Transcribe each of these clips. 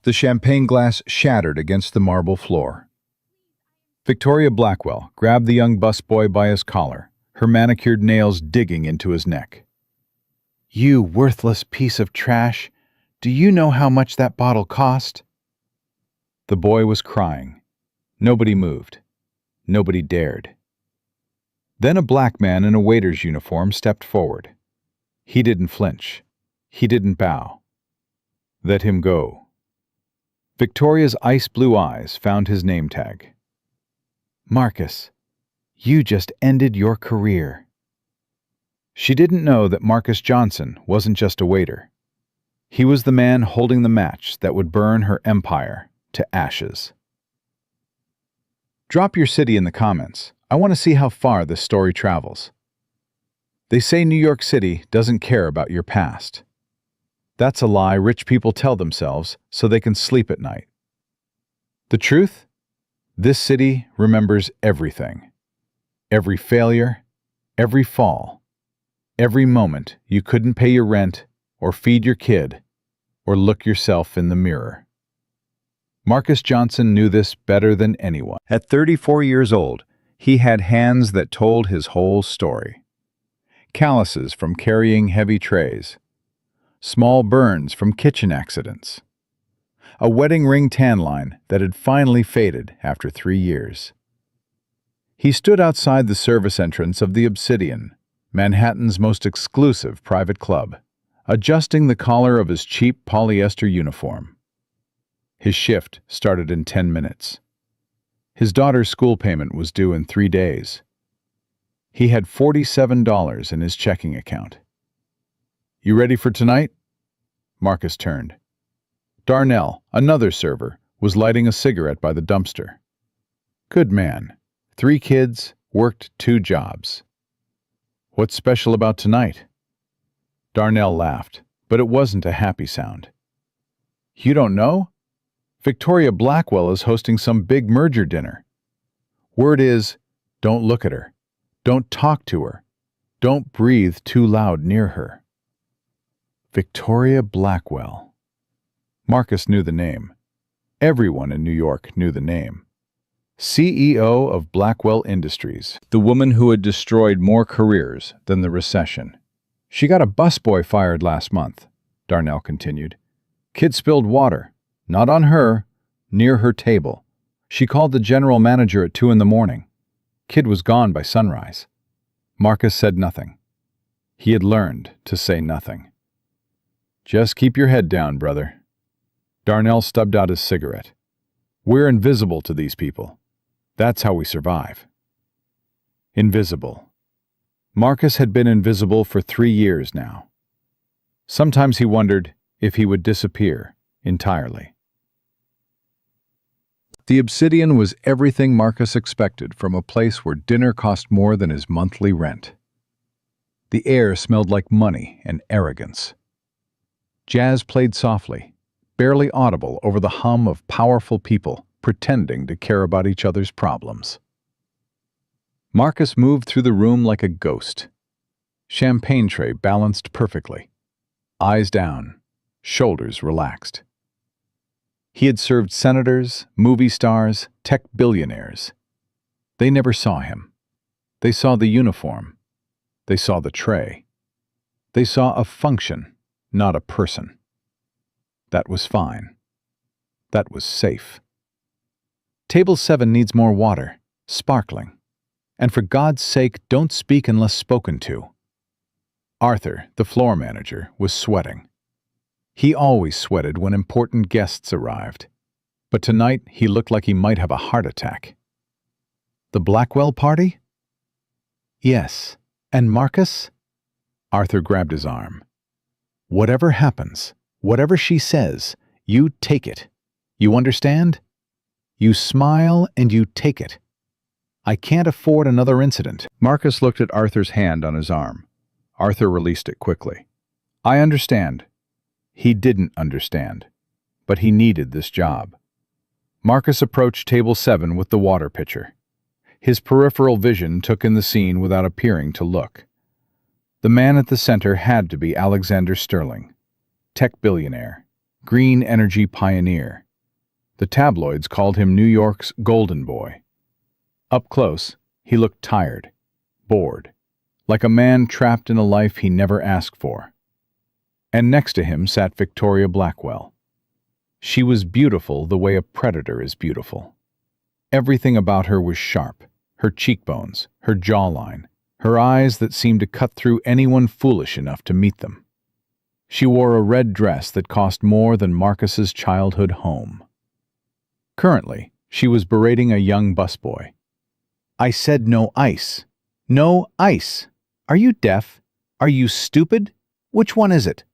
The champagne glass shattered against the marble floor. Victoria Blackwell grabbed the young busboy by his collar, her manicured nails digging into his neck. "You worthless piece of trash! Do you know how much that bottle cost?" The boy was crying. Nobody moved. Nobody dared. Then a black man in a waiter's uniform stepped forward. He didn't flinch. He didn't bow. Let him go. Victoria's ice-blue eyes found his name tag. "Marcus, you just ended your career." She didn't know that Marcus Johnson wasn't just a waiter. He was the man holding the match that would burn her empire to ashes. Drop your city in the comments. I want to see how far this story travels. They say New York City doesn't care about your past. That's a lie rich people tell themselves so they can sleep at night. The truth? This city remembers everything. Every failure, every fall, every moment you couldn't pay your rent or feed your kid or look yourself in the mirror. Marcus Johnson knew this better than anyone. At 34 years old, he had hands that told his whole story. Calluses from carrying heavy trays, small burns from kitchen accidents, a wedding ring tan line that had finally faded after 3 years. He stood outside the service entrance of the Obsidian, Manhattan's most exclusive private club, adjusting the collar of his cheap polyester uniform. His shift started in 10 minutes. His daughter's school payment was due in 3 days. He had $47 in his checking account. "You ready for tonight?" Marcus turned. Darnell, another server, was lighting a cigarette by the dumpster. Good man. 3 kids, worked 2 jobs. "What's special about tonight?" Darnell laughed, but it wasn't a happy sound. "You don't know? Victoria Blackwell is hosting some big merger dinner. Word is, don't look at her. Don't talk to her. Don't breathe too loud near her." Victoria Blackwell. Marcus knew the name. Everyone in New York knew the name. CEO of Blackwell Industries, the woman who had destroyed more careers than the recession. "She got a busboy fired last month," Darnell continued. "Kid spilled water. Not on her, near her table. She called the general manager at 2 in the morning. Kid was gone by sunrise." Marcus said nothing. He had learned to say nothing. "Just keep your head down, brother." Darnell stubbed out his cigarette. "We're invisible to these people. That's how we survive." Invisible. Marcus had been invisible for 3 years now. Sometimes he wondered if he would disappear entirely. The Obsidian was everything Marcus expected from a place where dinner cost more than his monthly rent. The air smelled like money and arrogance. Jazz played softly, barely audible over the hum of powerful people pretending to care about each other's problems. Marcus moved through the room like a ghost. Champagne tray balanced perfectly. Eyes down, shoulders relaxed. He had served senators, movie stars, tech billionaires. They never saw him. They saw the uniform. They saw the tray. They saw a function, not a person. That was fine. That was safe. "Table 7 needs more water, sparkling. And for God's sake, don't speak unless spoken to." Arthur, the floor manager, was sweating. He always sweated when important guests arrived, but tonight he looked like he might have a heart attack. "The Blackwell party?" "Yes. And Marcus?" Arthur grabbed his arm. "Whatever happens, whatever she says, you take it. You understand? You smile and you take it. I can't afford another incident." Marcus looked at Arthur's hand on his arm. Arthur released it quickly. "I understand." He didn't understand, but he needed this job. Marcus approached table 7 with the water pitcher. His peripheral vision took in the scene without appearing to look. The man at the center had to be Alexander Sterling, tech billionaire, green energy pioneer. The tabloids called him New York's golden boy. Up close, he looked tired, bored, like a man trapped in a life he never asked for. And next to him sat Victoria Blackwell. She was beautiful the way a predator is beautiful. Everything about her was sharp, her cheekbones, her jawline, her eyes that seemed to cut through anyone foolish enough to meet them. She wore a red dress that cost more than Marcus's childhood home. Currently, she was berating a young busboy. "I said no ice. No ice. Are you deaf? Are you stupid? Which one is it?"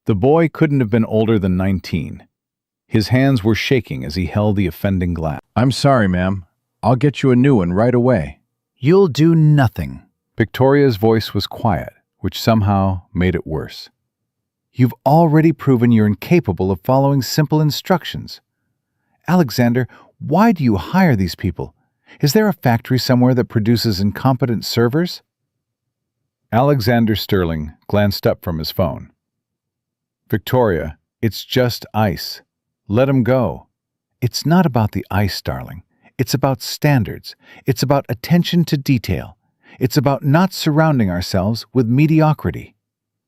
The boy couldn't have been older than 19. His hands were shaking as he held the offending glass. "I'm sorry, ma'am. I'll get you a new one right away." "You'll do nothing." Victoria's voice was quiet, which somehow made it worse. "You've already proven you're incapable of following simple instructions. Alexander, why do you hire these people? Is there a factory somewhere that produces incompetent servers?" Alexander Sterling glanced up from his phone. "Victoria, it's just ice. Let him go." "It's not about the ice, darling. It's about standards. It's about attention to detail. It's about not surrounding ourselves with mediocrity."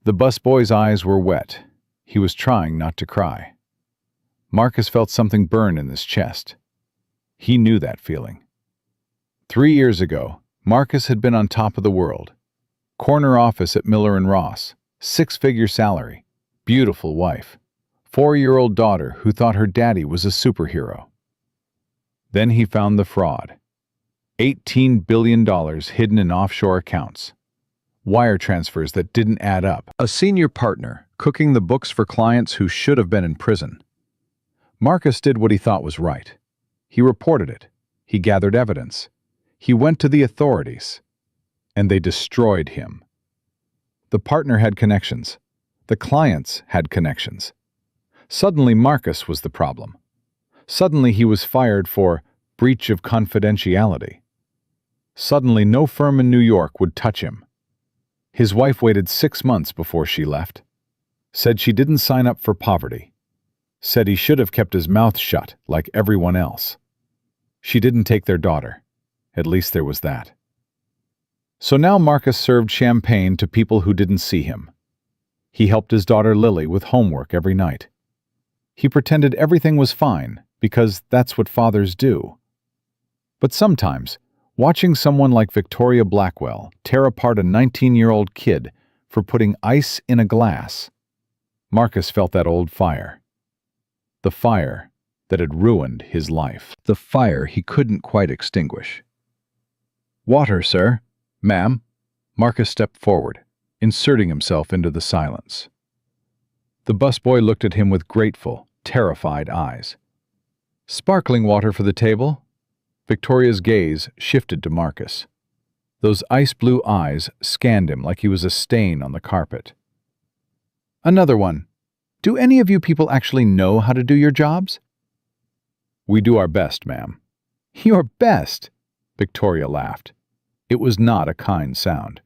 The busboy's eyes were wet. He was trying not to cry. Marcus felt something burn in his chest. He knew that feeling. 3 years ago, Marcus had been on top of the world. Corner office at Miller & Ross, 6-figure salary, beautiful wife, 4-year-old daughter who thought her daddy was a superhero. Then he found the fraud. $18 billion hidden in offshore accounts. Wire transfers that didn't add up. A senior partner cooking the books for clients who should have been in prison. Marcus did what he thought was right. He reported it. He gathered evidence. He went to the authorities. And they destroyed him. The partner had connections. The clients had connections. Suddenly Marcus was the problem. Suddenly he was fired for breach of confidentiality. Suddenly no firm in New York would touch him. His wife waited 6 months before she left. Said she didn't sign up for poverty. Said he should have kept his mouth shut like everyone else. She didn't take their daughter. At least there was that. So now Marcus served champagne to people who didn't see him. He helped his daughter Lily with homework every night. He pretended everything was fine because that's what fathers do. But sometimes, watching someone like Victoria Blackwell tear apart a 19-year-old kid for putting ice in a glass, Marcus felt that old fire. The fire that had ruined his life. The fire he couldn't quite extinguish. "Water, sir." "Ma'am." Marcus stepped forward, inserting himself into the silence. The busboy looked at him with grateful, terrified eyes. "Sparkling water for the table?" Victoria's gaze shifted to Marcus. Those ice-blue eyes scanned him like he was a stain on the carpet. "Another one. Do any of you people actually know how to do your jobs?" "We do our best, ma'am." "Your best?" Victoria laughed. It was not a kind sound.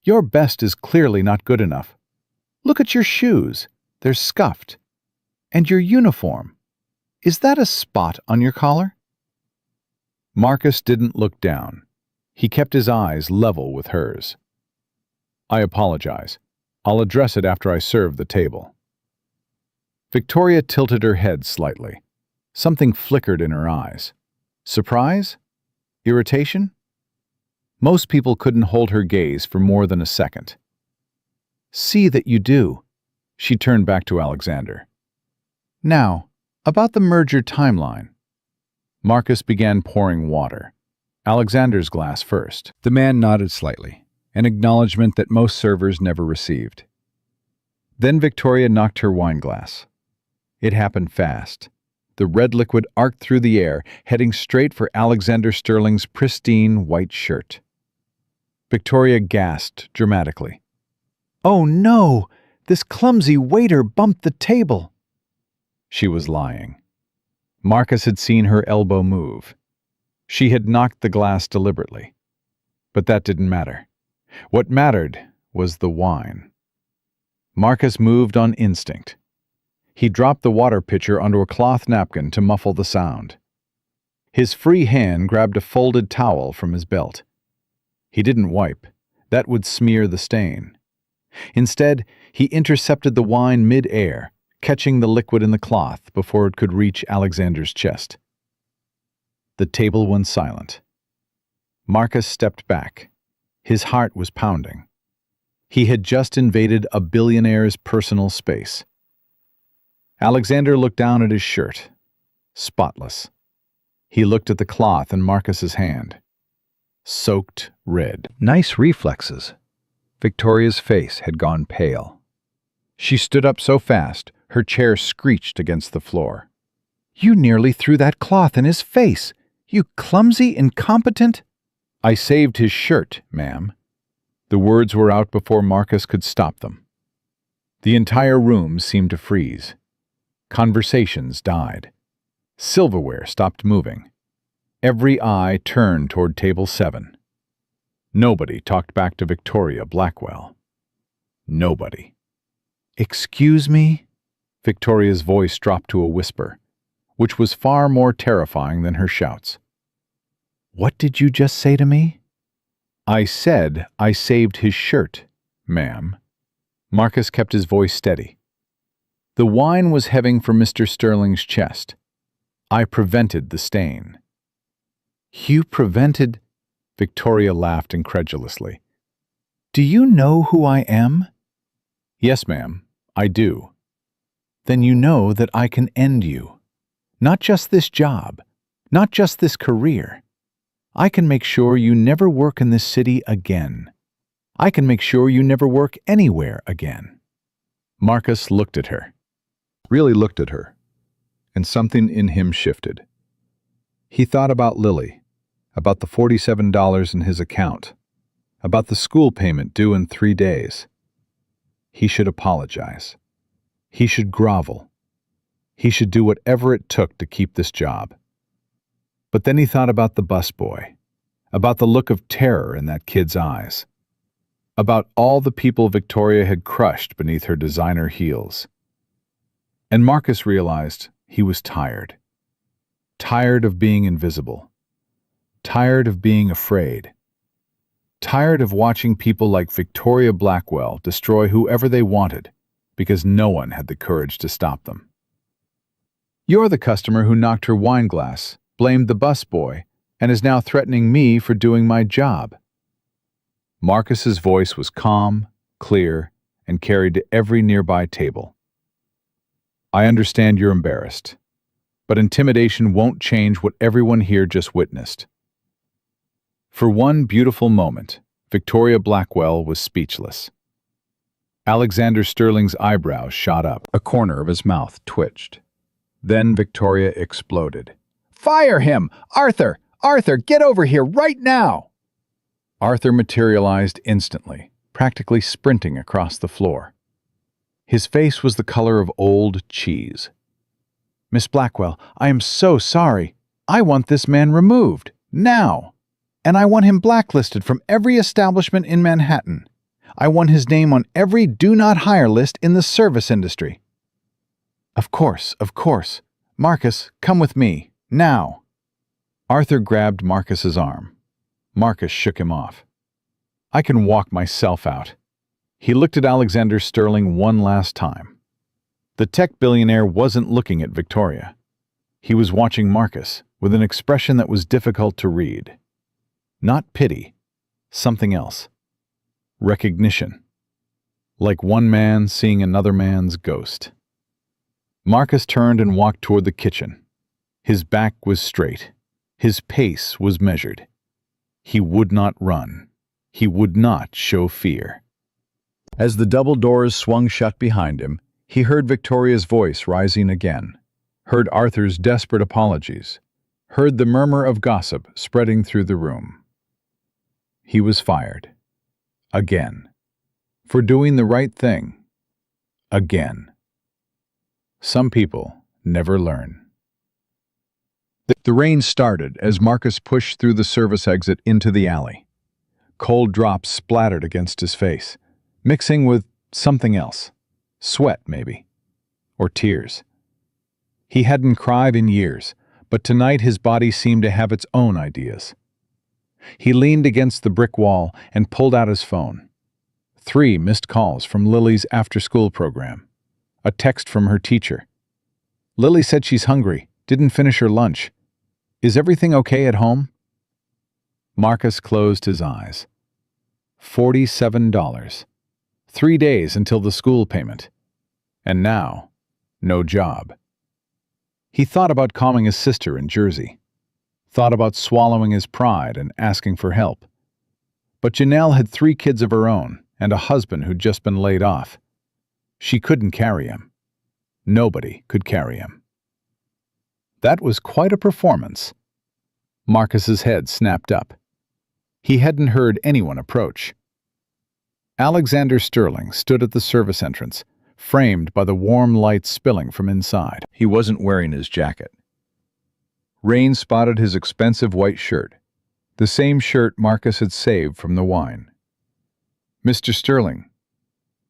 "Your best is clearly not good enough. Look at your shoes. They're scuffed. And your uniform. Is that a spot on your collar?" Marcus didn't look down. He kept his eyes level with hers. "I apologize. I'll address it after I serve the table." Victoria tilted her head slightly. Something flickered in her eyes. Surprise? Irritation? Most people couldn't hold her gaze for more than a second. "See that you do." She turned back to Alexander. "Now, about the merger timeline." Marcus began pouring water. Alexander's glass first. The man nodded slightly, an acknowledgement that most servers never received. Then Victoria knocked her wine glass. It happened fast. The red liquid arced through the air, heading straight for Alexander Sterling's pristine white shirt. Victoria gasped dramatically. "Oh no! This clumsy waiter bumped the table!" She was lying. Marcus had seen her elbow move. She had knocked the glass deliberately. But that didn't matter. What mattered was the wine. Marcus moved on instinct. He dropped the water pitcher onto a cloth napkin to muffle the sound. His free hand grabbed a folded towel from his belt. He didn't wipe. That would smear the stain. Instead, he intercepted the wine mid-air, catching the liquid in the cloth before it could reach Alexander's chest. The table went silent. Marcus stepped back. His heart was pounding. He had just invaded a billionaire's personal space. Alexander looked down at his shirt. Spotless. He looked at the cloth in Marcus's hand. Soaked red. Nice reflexes. Victoria's face had gone pale. She stood up so fast, her chair screeched against the floor. "You nearly threw that cloth in his face! You clumsy, incompetent—" "I saved his shirt, ma'am." The words were out before Marcus could stop them. The entire room seemed to freeze. Conversations died. Silverware stopped moving. Every eye turned toward table 7. Nobody talked back to Victoria Blackwell. Nobody. "Excuse me?" Victoria's voice dropped to a whisper, which was far more terrifying than her shouts. "What did you just say to me?" "I said I saved his shirt, ma'am." Marcus kept his voice steady. The wine was heading for Mr. Sterling's chest. "I prevented the stain." "You prevented—" Victoria laughed incredulously. "Do you know who I am?" "Yes, ma'am, I do." "Then you know that I can end you. Not just this job, not just this career. I can make sure you never work in this city again. I can make sure you never work anywhere again." Marcus looked at her. Really looked at her. And something in him shifted. He thought about Lily, about the $47 in his account, about the school payment due in 3 days. He should apologize. He should grovel. He should do whatever it took to keep this job. But then he thought about the busboy, about the look of terror in that kid's eyes, about all the people Victoria had crushed beneath her designer heels. And Marcus realized he was tired. Tired of being invisible. Tired of being afraid. Tired of watching people like Victoria Blackwell destroy whoever they wanted because no one had the courage to stop them. "You're the customer who knocked her wine glass, blamed the busboy, and is now threatening me for doing my job." Marcus's voice was calm, clear, and carried to every nearby table. "I understand you're embarrassed, but intimidation won't change what everyone here just witnessed." For one beautiful moment, Victoria Blackwell was speechless. Alexander Sterling's eyebrows shot up. A corner of his mouth twitched. Then Victoria exploded. "Fire him! Arthur! Arthur, get over here right now!" Arthur materialized instantly, practically sprinting across the floor. His face was the color of old cheese. "Miss Blackwell, I am so sorry. I want this man removed, now. And I want him blacklisted from every establishment in Manhattan. I want his name on every do-not-hire list in the service industry." Of course. Marcus, come with me, now." Arthur grabbed Marcus's arm. Marcus shook him off. "I can walk myself out." He looked at Alexander Sterling one last time. The tech billionaire wasn't looking at Victoria. He was watching Marcus with an expression that was difficult to read. Not pity, something else. Recognition. Like one man seeing another man's ghost. Marcus turned and walked toward the kitchen. His back was straight. His pace was measured. He would not run. He would not show fear. As the double doors swung shut behind him, he heard Victoria's voice rising again, heard Arthur's desperate apologies, heard the murmur of gossip spreading through the room. He was fired. Again. For doing the right thing. Again. Some people never learn. The rain started as Marcus pushed through the service exit into the alley. Cold drops splattered against his face, mixing with something else. Sweat, maybe. or tears. He hadn't cried in years, but tonight his body seemed to have its own ideas. He leaned against the brick wall and pulled out his phone. 3 missed calls from Lily's after-school program. A text from her teacher. Lily said she's hungry, didn't finish her lunch. Is everything okay at home? Marcus closed his eyes. $47. 3 days until the school payment. And now, no job. He thought about calling his sister in Jersey. Thought about swallowing his pride and asking for help. But Janelle had 3 kids of her own and a husband who'd just been laid off. She couldn't carry him. Nobody could carry him. That was quite a performance. Marcus's head snapped up. He hadn't heard anyone approach. Alexander Sterling stood at the service entrance, framed by the warm light spilling from inside. He wasn't wearing his jacket. Rain spotted his expensive white shirt, the same shirt Marcus had saved from the wine. Mr. Sterling.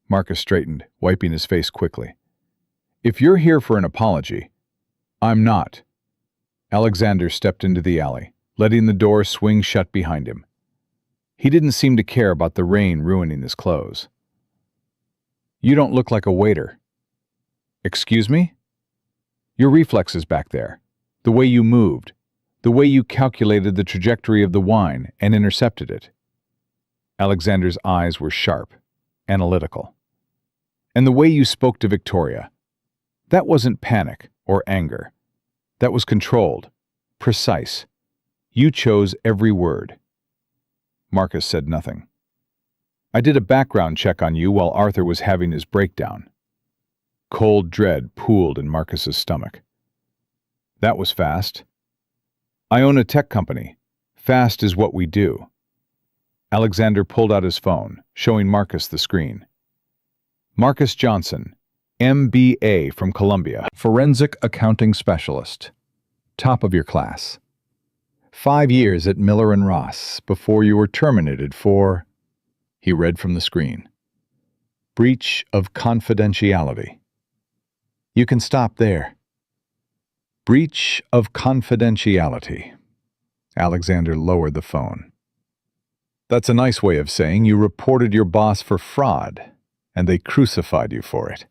Marcus straightened, wiping his face quickly. If you're here for an apology, I'm not. Alexander stepped into the alley, letting the door swing shut behind him. He didn't seem to care about the rain ruining his clothes. You don't look like a waiter. Excuse me? Your reflexes back there, the way you moved, the way you calculated the trajectory of the wine and intercepted it. Alexander's eyes were sharp, analytical. And the way you spoke to Victoria, that wasn't panic or anger. That was controlled, precise. You chose every word. Marcus said nothing. I did a background check on you while Arthur was having his breakdown. Cold dread pooled in Marcus's stomach. That was fast. I own a tech company. Fast is what we do. Alexander pulled out his phone, showing Marcus the screen. Marcus Johnson, MBA from Columbia, forensic accounting specialist. Top of your class. 5 years at Miller & Ross before you were terminated for, he read from the screen, breach of confidentiality. You can stop there. Breach of confidentiality. Alexander lowered the phone. That's a nice way of saying you reported your boss for fraud, and they crucified you for it.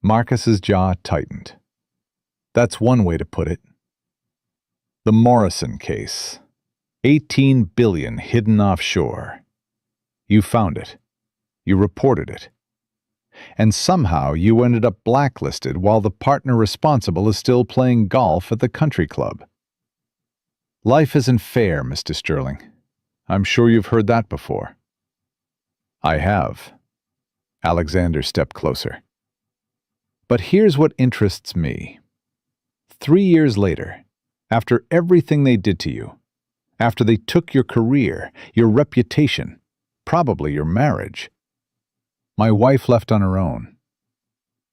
Marcus's jaw tightened. That's one way to put it. The Morrison case. 18 billion hidden offshore. You found it. You reported it. And somehow you ended up blacklisted while the partner responsible is still playing golf at the country club. Life isn't fair, Mr. Sterling. I'm sure you've heard that before. I have. Alexander stepped closer. But here's what interests me. 3 years later, after everything they did to you, after they took your career, your reputation, probably your marriage, my wife left on her own.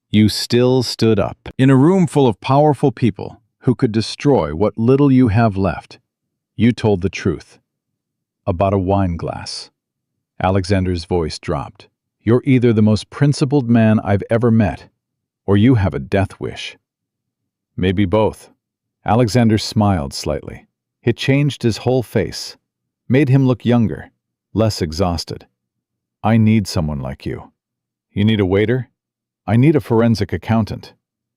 You still stood up. In a room full of powerful people who could destroy what little you have left, you told the truth. About a wine glass. Alexander's voice dropped. You're either the most principled man I've ever met, or you have a death wish. Maybe both. Alexander smiled slightly. It changed his whole face, made him look younger, less exhausted. I need someone like you. You need a waiter? I need a forensic accountant.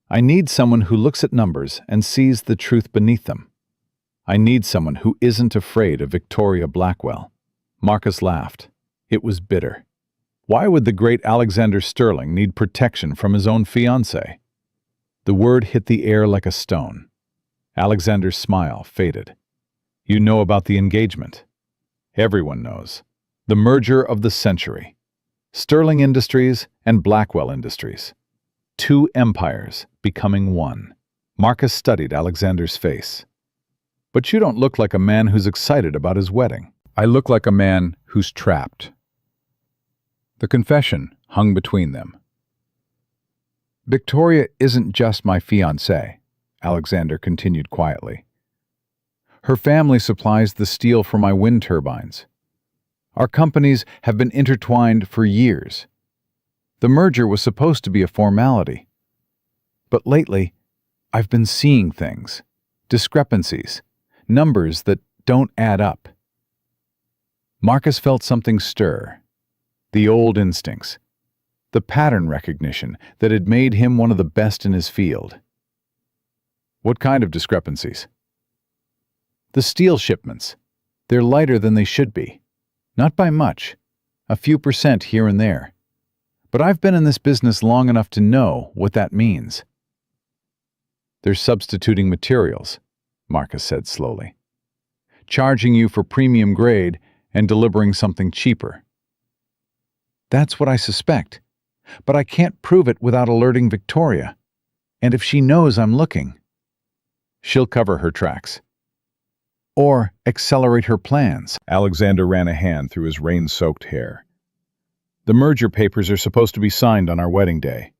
I need someone who looks at numbers and sees the truth beneath them. I need someone who isn't afraid of Victoria Blackwell. Marcus laughed. It was bitter. Why would the great Alexander Sterling need protection from his own fiancée? The word hit the air like a stone. Alexander's smile faded. You know about the engagement. Everyone knows. The merger of the century. Sterling Industries and Blackwell Industries. 2 empires becoming one. Marcus studied Alexander's face. But you don't look like a man who's excited about his wedding. I look like a man who's trapped. The confession hung between them. Victoria isn't just my fiancée, Alexander continued quietly. Her family supplies the steel for my wind turbines. Our companies have been intertwined for years. The merger was supposed to be a formality, But lately, I've been seeing things, discrepancies, numbers that don't add up. Marcus felt something stir, the old instincts, the pattern recognition that had made him one of the best in his field. What kind of discrepancies? The steel shipments. They're lighter than they should be. Not by much, a few percent here and there. But I've been in this business long enough to know what that means. They're substituting materials, Marcus said slowly. Charging you for premium grade and delivering something cheaper. That's what I suspect, but I can't prove it without alerting Victoria. And if she knows I'm looking, she'll cover her tracks. Or accelerate her plans. Alexander ran a hand through his rain-soaked hair. The merger papers are supposed to be signed on our wedding day.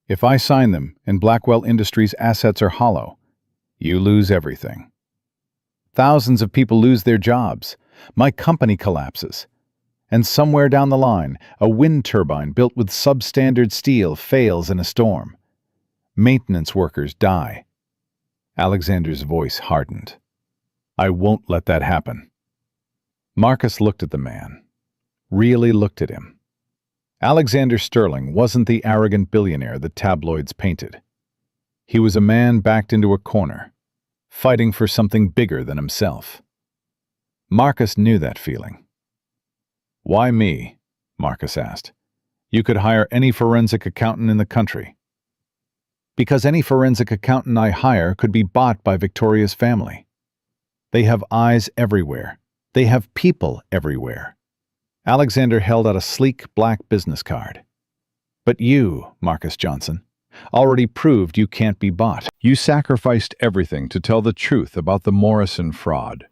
If I sign them and Blackwell Industries' assets are hollow, you lose everything. Thousands of people lose their jobs. My company collapses. And somewhere down the line, a wind turbine built with substandard steel fails in a storm. Maintenance workers die. Alexander's voice hardened. I won't let that happen. Marcus looked at the man. Really looked at him. Alexander Sterling wasn't the arrogant billionaire the tabloids painted. He was a man backed into a corner, fighting for something bigger than himself. Marcus knew that feeling. Why me? Marcus asked. You could hire any forensic accountant in the country. Because any forensic accountant I hire could be bought by Victoria's family. They have eyes everywhere. They have people everywhere. Alexander held out a sleek black business card. But you, Marcus Johnson, already proved you can't be bought. You sacrificed everything to tell the truth about the Morrison fraud.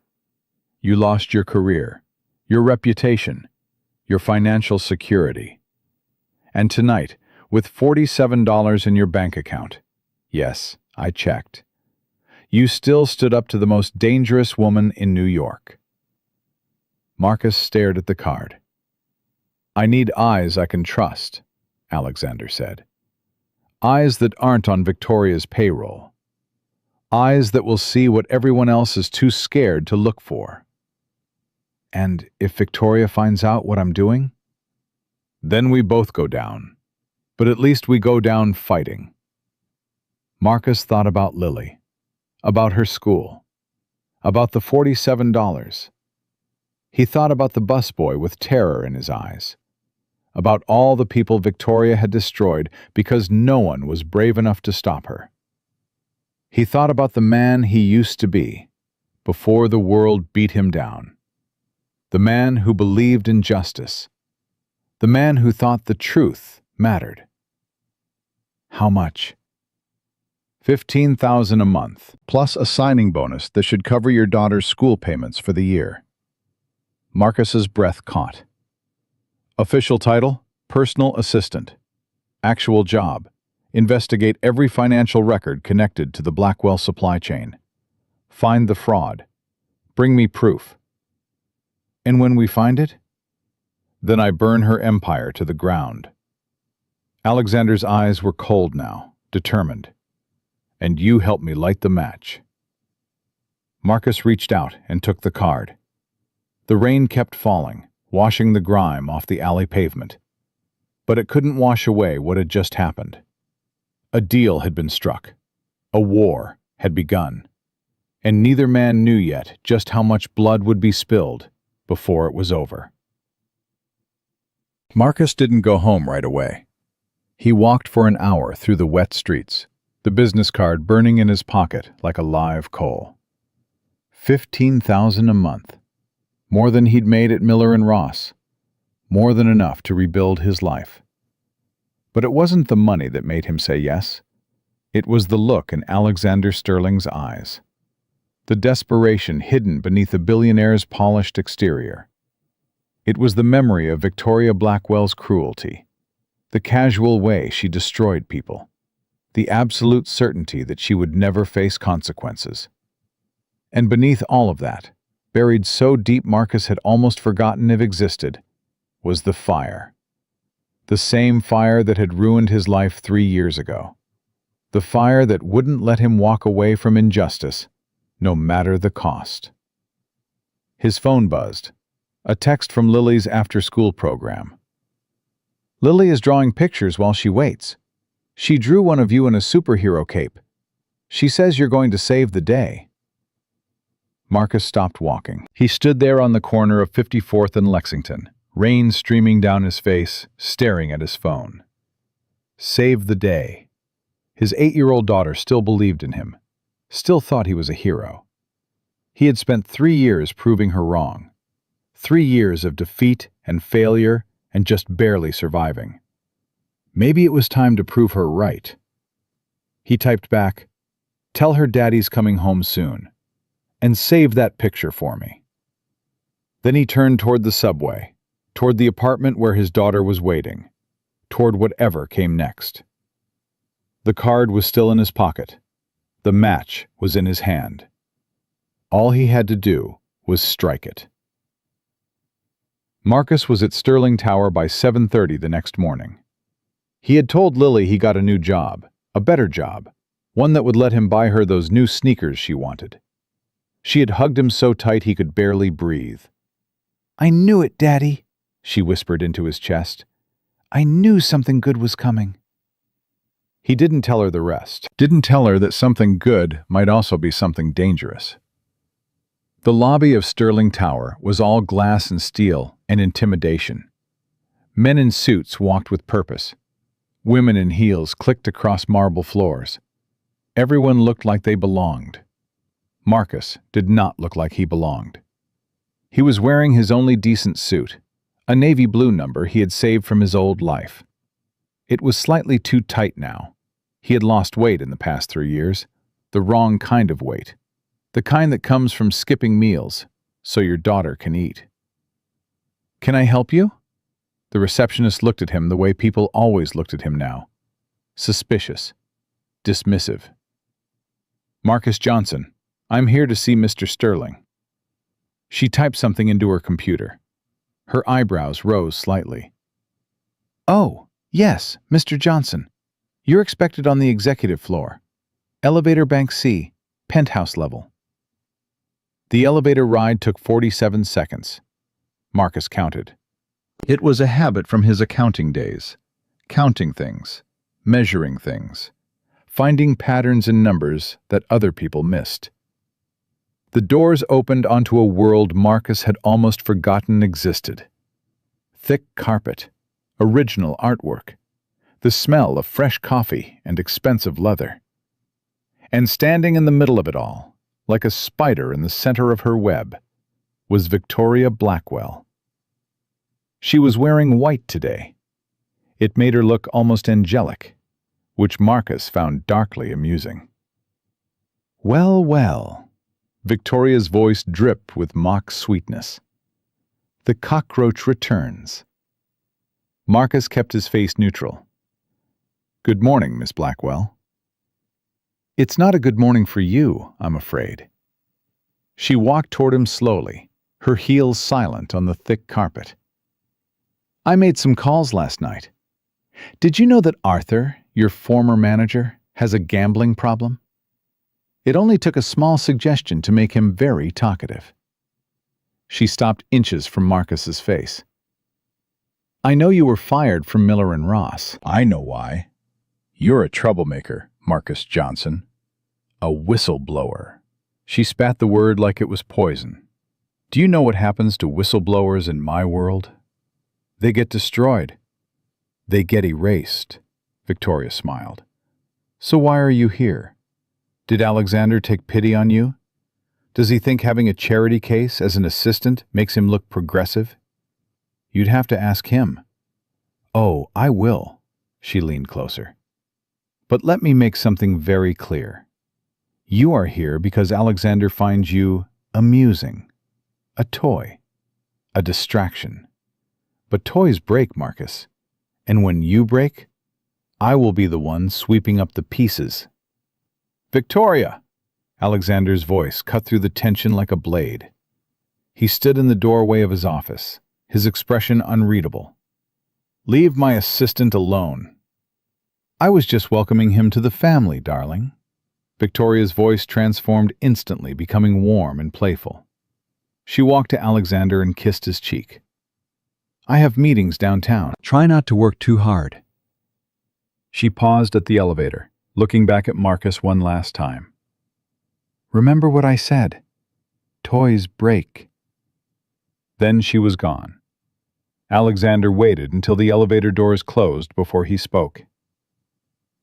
You lost your career, your reputation, your financial security. And tonight, with $47 in your bank account, yes, I checked, you still stood up to the most dangerous woman in New York. Marcus stared at the card. I need eyes I can trust, Alexander said. Eyes that aren't on Victoria's payroll. Eyes that will see what everyone else is too scared to look for. And if Victoria finds out what I'm doing? Then we both go down. But at least we go down fighting. Marcus thought about Lily, about her school, about the $47. He thought about the busboy with terror in his eyes, about all the people Victoria had destroyed because no one was brave enough to stop her. He thought about the man he used to be, before the world beat him down. The man who believed in justice. The man who thought the truth mattered. How much? $15,000 a month, plus a signing bonus that should cover your daughter's school payments for the year. Marcus's breath caught. Official title, personal assistant. Actual job, investigate every financial record connected to the Blackwell supply chain. Find the fraud. Bring me proof. And when we find it, then I burn her empire to the ground. Alexander's eyes were cold now, determined. And you helped me light the match. Marcus reached out and took the card. The rain kept falling, washing the grime off the alley pavement. But it couldn't wash away what had just happened. A deal had been struck. A war had begun. And neither man knew yet just how much blood would be spilled before it was over. Marcus didn't go home right away. He walked for an hour through the wet streets, the business card burning in his pocket like a live coal. $15,000 a month. More than he'd made at Miller and Ross. More than enough to rebuild his life. But it wasn't the money that made him say yes. It was the look in Alexander Sterling's eyes. The desperation hidden beneath the billionaire's polished exterior. It was the memory of Victoria Blackwell's cruelty, the casual way she destroyed people, the absolute certainty that she would never face consequences. And beneath all of that, buried so deep Marcus had almost forgotten it existed, was the fire. The same fire that had ruined his life 3 years ago. The fire that wouldn't let him walk away from injustice, no matter the cost. His phone buzzed. A text from Lily's after-school program. Lily is drawing pictures while she waits. She drew one of you in a superhero cape. She says you're going to save the day. Marcus stopped walking. He stood there on the corner of 54th and Lexington, rain streaming down his face, staring at his phone. Save the day. His 8-year-old daughter still believed in him, still thought he was a hero. He had spent 3 years proving her wrong. 3 years of defeat and failure and just barely surviving. Maybe it was time to prove her right. He typed back, "Tell her daddy's coming home soon. And save that picture for me." Then he turned toward the subway, toward the apartment where his daughter was waiting, toward whatever came next. The card was still in his pocket. The match was in his hand. All he had to do was strike it. Marcus was at Sterling Tower by 7:30 the next morning. He had told Lily he got a new job, a better job, one that would let him buy her those new sneakers she wanted. She had hugged him so tight he could barely breathe. "I knew it, Daddy," she whispered into his chest. "I knew something good was coming." He didn't tell her the rest. Didn't tell her that something good might also be something dangerous. The lobby of Sterling Tower was all glass and steel and intimidation. Men in suits walked with purpose. Women in heels clicked across marble floors. Everyone looked like they belonged. Marcus did not look like he belonged. He was wearing his only decent suit, a navy blue number he had saved from his old life. It was slightly too tight now. He had lost weight in the past 3 years, the wrong kind of weight, the kind that comes from skipping meals so your daughter can eat. "Can I help you?" The receptionist looked at him the way people always looked at him now. Suspicious. Dismissive. "Marcus Johnson, I'm here to see Mr. Sterling." She typed something into her computer. Her eyebrows rose slightly. "Oh, yes, Mr. Johnson. You're expected on the executive floor. Elevator bank C, penthouse level." The elevator ride took 47 seconds. Marcus counted. It was a habit from his accounting days. Counting things, measuring things, finding patterns in numbers that other people missed. The doors opened onto a world Marcus had almost forgotten existed. Thick carpet, original artwork, the smell of fresh coffee and expensive leather. And standing in the middle of it all, like a spider in the center of her web, was Victoria Blackwell. She was wearing white today. It made her look almost angelic, which Marcus found darkly amusing. "Well, well," Victoria's voice dripped with mock sweetness. "The cockroach returns." Marcus kept his face neutral. "Good morning, Miss Blackwell." "It's not a good morning for you, I'm afraid." She walked toward him slowly, her heels silent on the thick carpet. "I made some calls last night. Did you know that Arthur, your former manager, has a gambling problem? It only took a small suggestion to make him very talkative." She stopped inches from Marcus's face. "I know you were fired from Miller and Ross." "I know why. You're a troublemaker, Marcus Johnson. A whistleblower." She spat the word like it was poison. "Do you know what happens to whistleblowers in my world? They get destroyed. They get erased." Victoria smiled. "So why are you here? Did Alexander take pity on you? Does he think having a charity case as an assistant makes him look progressive? You'd have to ask him." "Oh, I will." She leaned closer. "But let me make something very clear. You are here because Alexander finds you amusing, a toy, a distraction. But toys break, Marcus, and when you break, I will be the one sweeping up the pieces." "Victoria!" Alexander's voice cut through the tension like a blade. He stood in the doorway of his office, his expression unreadable. "Leave my assistant alone." I was just welcoming him to the family, darling. Victoria's voice transformed instantly, becoming warm and playful. She walked to Alexander and kissed his cheek. I have meetings downtown. Try not to work too hard. She paused at the elevator, looking back at Marcus one last time. Remember what I said. Toys break. Then she was gone. Alexander waited until the elevator doors closed before he spoke.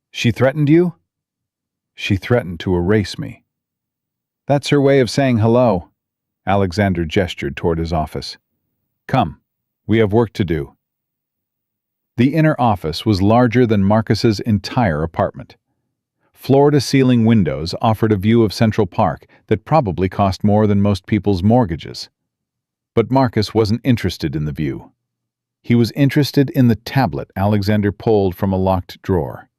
She threatened you? She threatened to erase me. That's her way of saying hello. Alexander gestured toward his office. Come, we have work to do. The inner office was larger than Marcus's entire apartment. Floor-to-ceiling windows offered a view of Central Park that probably cost more than most people's mortgages. But Marcus wasn't interested in the view. He was interested in the tablet Alexander pulled from a locked drawer.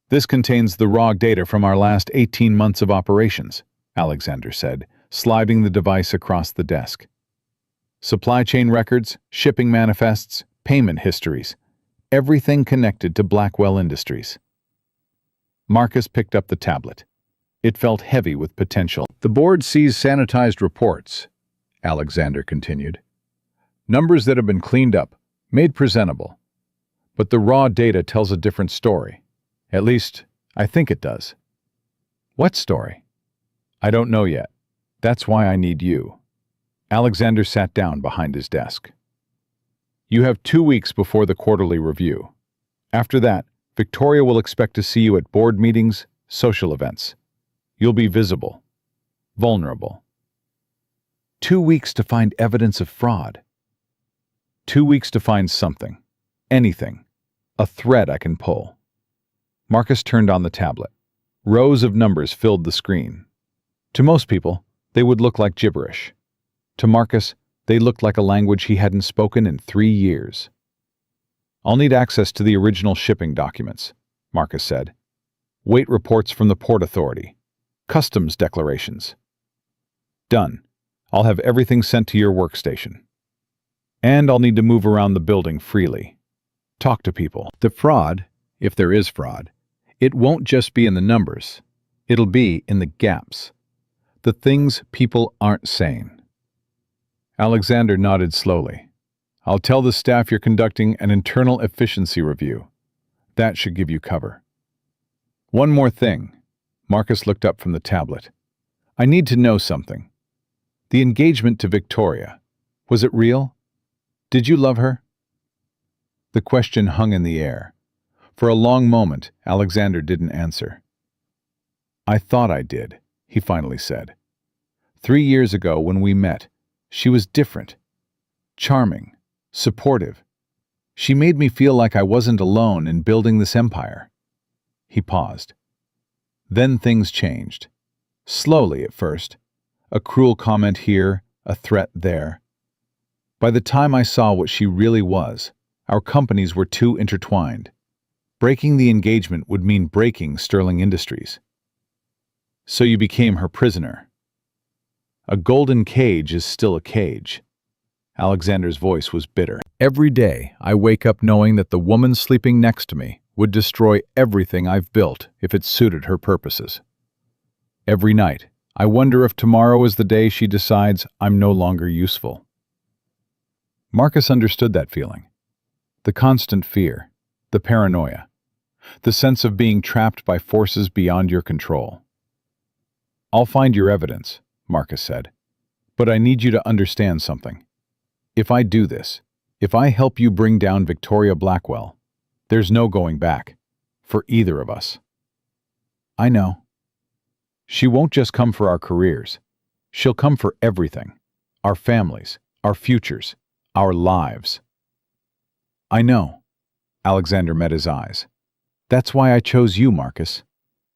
This contains the raw data from our last 18 months of operations, Alexander said, sliding the device across the desk. Supply chain records, shipping manifests, payment histories, everything connected to Blackwell Industries. Marcus picked up the tablet. It felt heavy with potential. The board sees sanitized reports, Alexander continued. Numbers that have been cleaned up, made presentable. But the raw data tells a different story. At least, I think it does. What story? I don't know yet. That's why I need you. Alexander sat down behind his desk. You have 2 weeks before the quarterly review. After that, Victoria will expect to see you at board meetings, social events. You'll be visible, vulnerable. 2 weeks to find evidence of fraud. 2 weeks to find something, anything, a thread I can pull. Marcus turned on the tablet. Rows of numbers filled the screen. To most people, they would look like gibberish. To Marcus, they looked like a language he hadn't spoken in 3 years. I'll need access to the original shipping documents, Marcus said. Weight reports from the Port Authority. Customs declarations. Done. I'll have everything sent to your workstation. And I'll need to move around the building freely. Talk to people. The fraud, if there is fraud, it won't just be in the numbers. It'll be in the gaps. The things people aren't saying. Alexander nodded slowly. I'll tell the staff you're conducting an internal efficiency review. That should give you cover. One more thing. Marcus looked up from the tablet. I need to know something. The engagement to Victoria, was it real? Did you love her? The question hung in the air. For a long moment, Alexander didn't answer. I thought I did, he finally said. 3 years ago when we met, she was different. Charming. Supportive. She made me feel like I wasn't alone in building this empire. He paused. Then things changed. Slowly at first. A cruel comment here, a threat there. By the time I saw what she really was, our companies were too intertwined. Breaking the engagement would mean breaking Sterling Industries. So you became her prisoner. A golden cage is still a cage. Alexander's voice was bitter. Every day, I wake up knowing that the woman sleeping next to me would destroy everything I've built if it suited her purposes. Every night, I wonder if tomorrow is the day she decides I'm no longer useful. Marcus understood that feeling. The constant fear, the paranoia, the sense of being trapped by forces beyond your control. I'll find your evidence, Marcus said, but I need you to understand something. If I do this, if I help you bring down Victoria Blackwell, there's no going back, for either of us. I know. She won't just come for our careers. She'll come for everything. Our families, our futures, our lives. I know. Alexander met his eyes. That's why I chose you, Marcus.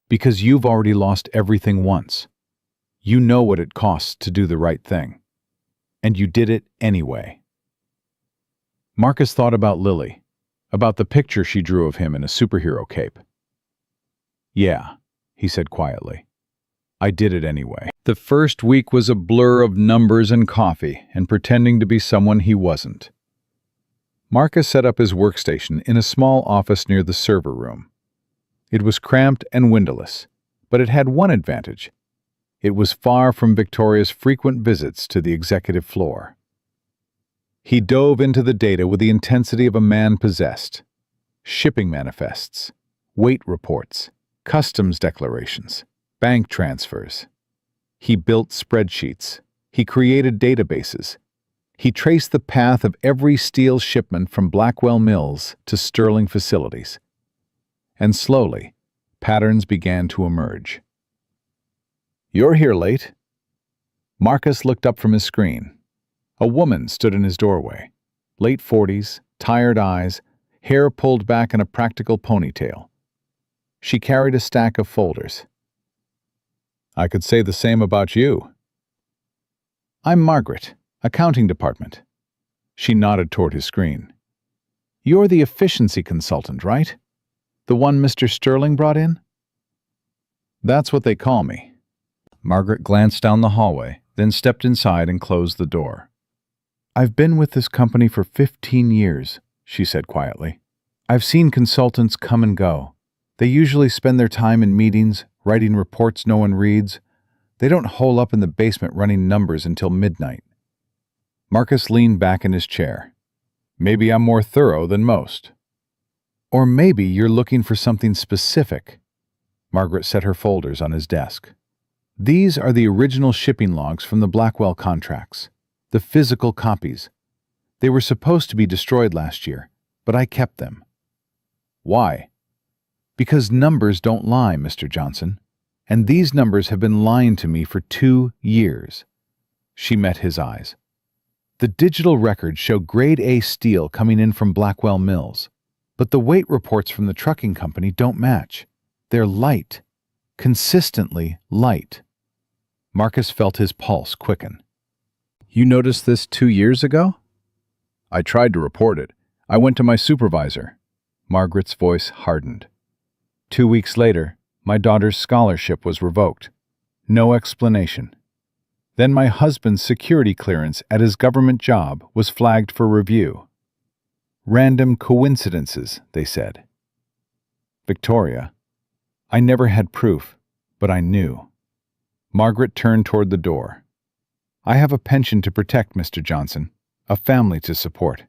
Because you've already lost everything once. You know what it costs to do the right thing. And you did it anyway. Marcus thought about Lily, about the picture she drew of him in a superhero cape. Yeah, he said quietly. I did it anyway. The first week was a blur of numbers and coffee and pretending to be someone he wasn't. Marcus set up his workstation in a small office near the server room. It was cramped and windowless, but it had one advantage. It was far from Victoria's frequent visits to the executive floor. He dove into the data with the intensity of a man possessed. Shipping manifests, weight reports, customs declarations, bank transfers. He built spreadsheets. He created databases. He traced the path of every steel shipment from Blackwell Mills to Sterling facilities. And slowly, patterns began to emerge. "You're here late." Marcus looked up from his screen. A woman stood in his doorway. Late 40s, tired eyes, hair pulled back in a practical ponytail. She carried a stack of folders. "I could say the same about you." "I'm Margaret, accounting department." She nodded toward his screen. "You're the efficiency consultant, right? The one Mr. Sterling brought in?" "That's what they call me." Margaret glanced down the hallway, then stepped inside and closed the door. "I've been with this company for 15 years, she said quietly. "I've seen consultants come and go. They usually spend their time in meetings, writing reports no one reads. They don't hole up in the basement running numbers until midnight." Marcus leaned back in his chair. "Maybe I'm more thorough than most." "Or maybe you're looking for something specific." Margaret set her folders on his desk. "These are the original shipping logs from the Blackwell contracts, the physical copies. They were supposed to be destroyed last year, but I kept them." "Why?" "Because numbers don't lie, Mr. Johnson. And these numbers have been lying to me for 2 years." She met his eyes. "The digital records show grade A steel coming in from Blackwell Mills, but the weight reports from the trucking company don't match. They're light, consistently light." Marcus felt his pulse quicken. "You noticed this 2 years ago?" "I tried to report it. I went to my supervisor." Margaret's voice hardened. 2 weeks later, my daughter's scholarship was revoked. No explanation. Then my husband's security clearance at his government job was flagged for review. Random coincidences, they said. "Victoria, I never had proof, but I knew." Margaret turned toward the door. "I have a pension to protect, Mr. Johnson, a family to support.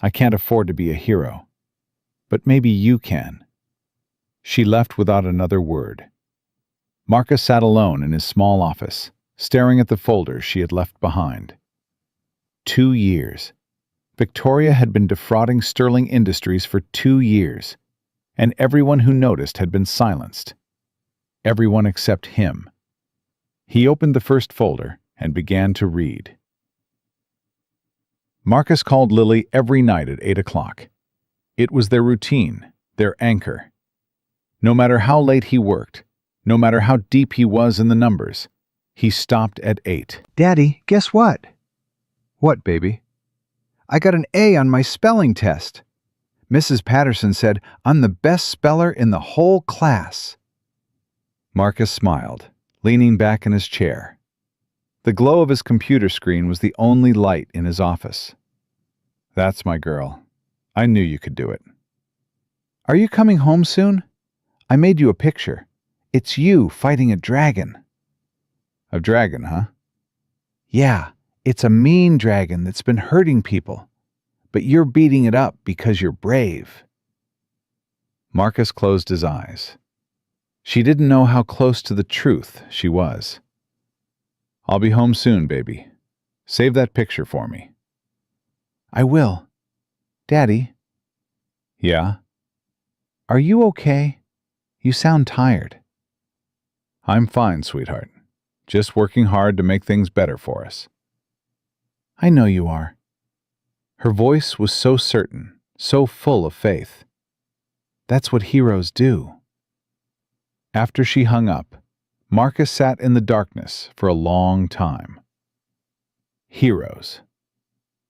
I can't afford to be a hero. But maybe you can." She left without another word. Marcus sat alone in his small office, staring at the folders she had left behind. 2 years. Victoria had been defrauding Sterling Industries for 2 years, and everyone who noticed had been silenced. Everyone except him. He opened the first folder and began to read. Marcus called Lily every night at 8 o'clock. It was their routine, their anchor. No matter how late he worked, no matter how deep he was in the numbers, he stopped at 8. "Daddy, guess what? "What, baby?" I got an A on my spelling test. Mrs. Patterson said I'm the best speller in the whole class." Marcus smiled, leaning back in his chair. The glow of his computer screen was the only light in his office. "That's my girl. I knew you could do it." "Are you coming home soon? I made you a picture. It's you fighting a dragon." "A dragon, huh?" "Yeah, it's a mean dragon that's been hurting people. But you're beating it up because you're brave." Marcus closed his eyes. She didn't know how close to the truth she was. "I'll be home soon, baby. Save that picture for me." "I will. Daddy, "Yeah?" are you okay? You sound tired." "I'm fine, sweetheart. Just working hard to make things better for us." "I know you are." Her voice was so certain, so full of faith. "That's what heroes do." After she hung up, Marcus sat in the darkness for a long time. Heroes.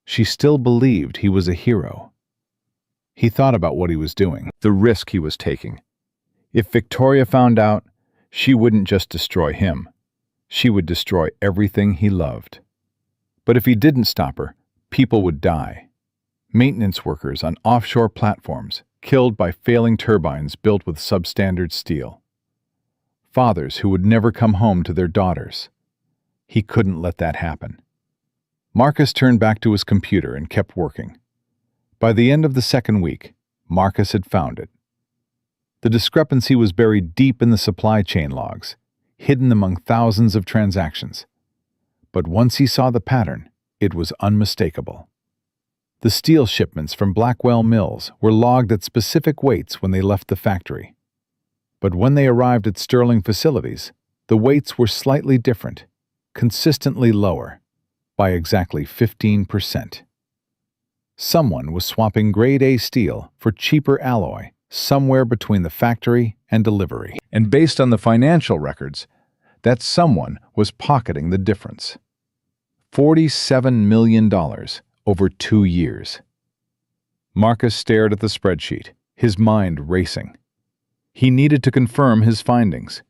She still believed he was a hero. He thought about what he was doing, the risk he was taking. If Victoria found out, she wouldn't just destroy him. She would destroy everything he loved. But if he didn't stop her, people would die. Maintenance workers on offshore platforms killed by failing turbines built with substandard steel. Fathers who would never come home to their daughters. He couldn't let that happen. Marcus turned back to his computer and kept working. By the end of the second week, Marcus had found it. The discrepancy was buried deep in the supply chain logs, hidden among thousands of transactions. But once he saw the pattern, it was unmistakable. The steel shipments from Blackwell Mills were logged at specific weights when they left the factory. But when they arrived at Sterling facilities, the weights were slightly different, consistently lower, by exactly 15%. Someone was swapping grade A steel for cheaper alloy somewhere between the factory and delivery. And based on the financial records, that someone was pocketing the difference. $47 million over 2 years. Marcus stared at the spreadsheet, his mind racing. He needed to confirm his findings.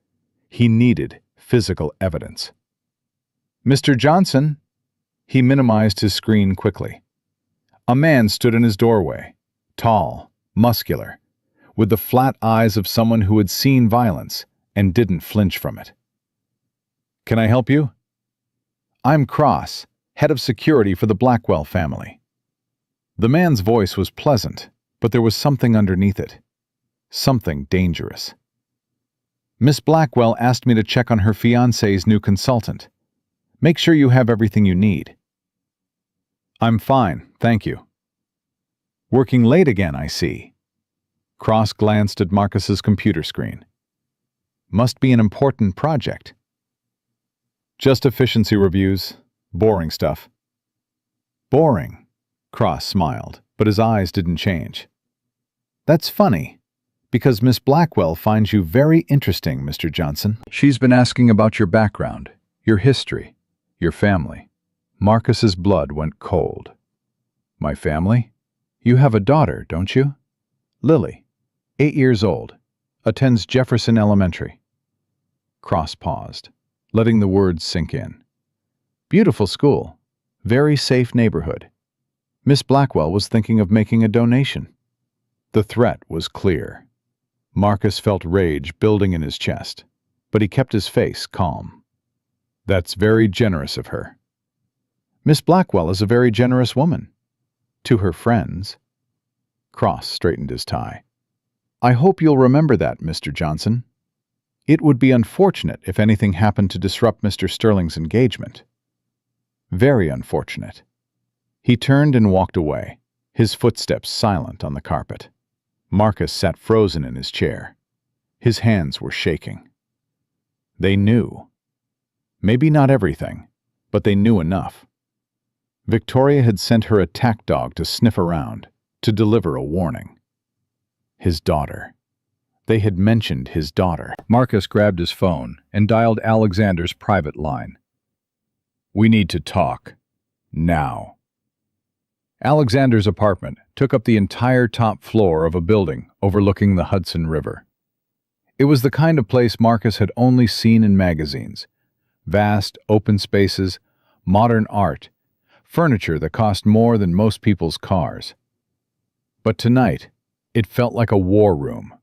He needed physical evidence. "Mr. Johnson." He minimized his screen quickly. A man stood in his doorway, tall, muscular, with the flat eyes of someone who had seen violence and didn't flinch from it. "Can I help you?" "I'm Cross, head of security for the Blackwell family." The man's voice was pleasant, but there was something underneath it. Something dangerous. "Miss Blackwell asked me to check on her fiancé's new consultant. Make sure you have everything you need." "I'm fine, thank you." "Working late again, I see." Cross glanced at Marcus's computer screen. "Must be an important project." "Just efficiency reviews. Boring stuff." "Boring?" Cross smiled, but his eyes didn't change. "That's funny, because Miss Blackwell finds you very interesting, Mr. Johnson." "She's been asking about your background, your history, your family." Marcus's blood went cold. "My family? You have a daughter, don't you? Lily, 8 years old, attends Jefferson Elementary." Cross paused, letting the words sink in. "Beautiful school, very safe neighborhood. Miss Blackwell was thinking of making a donation." The threat was clear. Marcus felt rage building in his chest, but he kept his face calm. "That's very generous of her." "Miss Blackwell is a very generous woman. To her friends." Cross straightened his tie. "I hope you'll remember that, Mr. Johnson. It would be unfortunate if anything happened to disrupt Mr. Sterling's engagement. Very unfortunate." He turned and walked away, his footsteps silent on the carpet. Marcus sat frozen in his chair. His hands were shaking. They knew. Maybe not everything, but they knew enough. Victoria had sent her attack dog to sniff around, to deliver a warning. His daughter. They had mentioned his daughter. Marcus grabbed his phone and dialed Alexander's private line. "We need to talk. Now." Alexander's apartment took up the entire top floor of a building overlooking the Hudson River. It was the kind of place Marcus had only seen in magazines. Vast, open spaces, modern art, furniture that cost more than most people's cars. But tonight, it felt like a war room.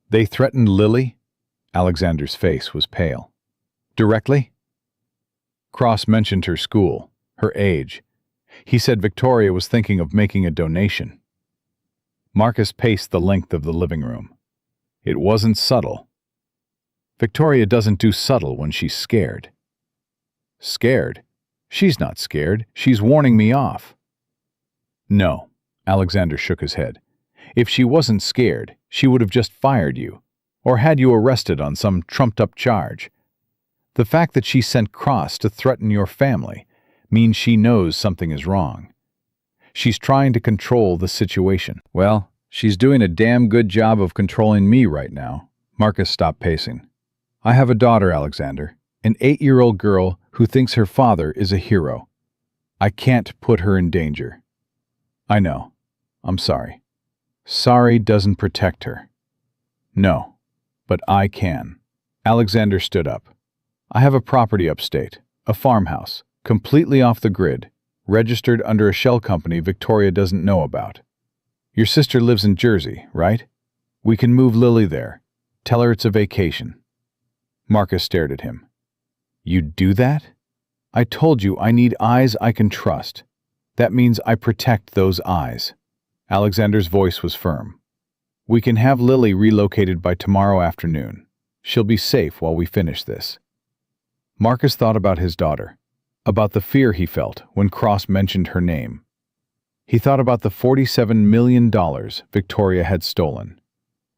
"They threatened Lily?" Alexander's face was pale. "Directly?" Cross mentioned her school, her age. He said Victoria was thinking of making a donation. Marcus paced the length of the living room. It wasn't subtle. Victoria doesn't do subtle when she's scared. Scared? She's not scared. She's warning me off. No, Alexander shook his head. If she wasn't scared, she would have just fired you, or had you arrested on some trumped-up charge. The fact that she sent Cross to threaten your family means she knows something is wrong. She's trying to control the situation. Well, she's doing a damn good job of controlling me right now. Marcus stopped pacing. I have a daughter, Alexander, an 8-year-old girl who thinks her father is a hero. I can't put her in danger. I know. I'm sorry. Sorry doesn't protect her. No, but I can. Alexander stood up. I have a property upstate, a farmhouse, completely off the grid, registered under a shell company Victoria doesn't know about. Your sister lives in Jersey, right? We can move Lily there. Tell her it's a vacation." Marcus stared at him. "You'd do that? I told you I need eyes I can trust. That means I protect those eyes." Alexander's voice was firm. "We can have Lily relocated by tomorrow afternoon. She'll be safe while we finish this." Marcus thought about his daughter, about the fear he felt when Cross mentioned her name. He thought about the $47 million Victoria had stolen,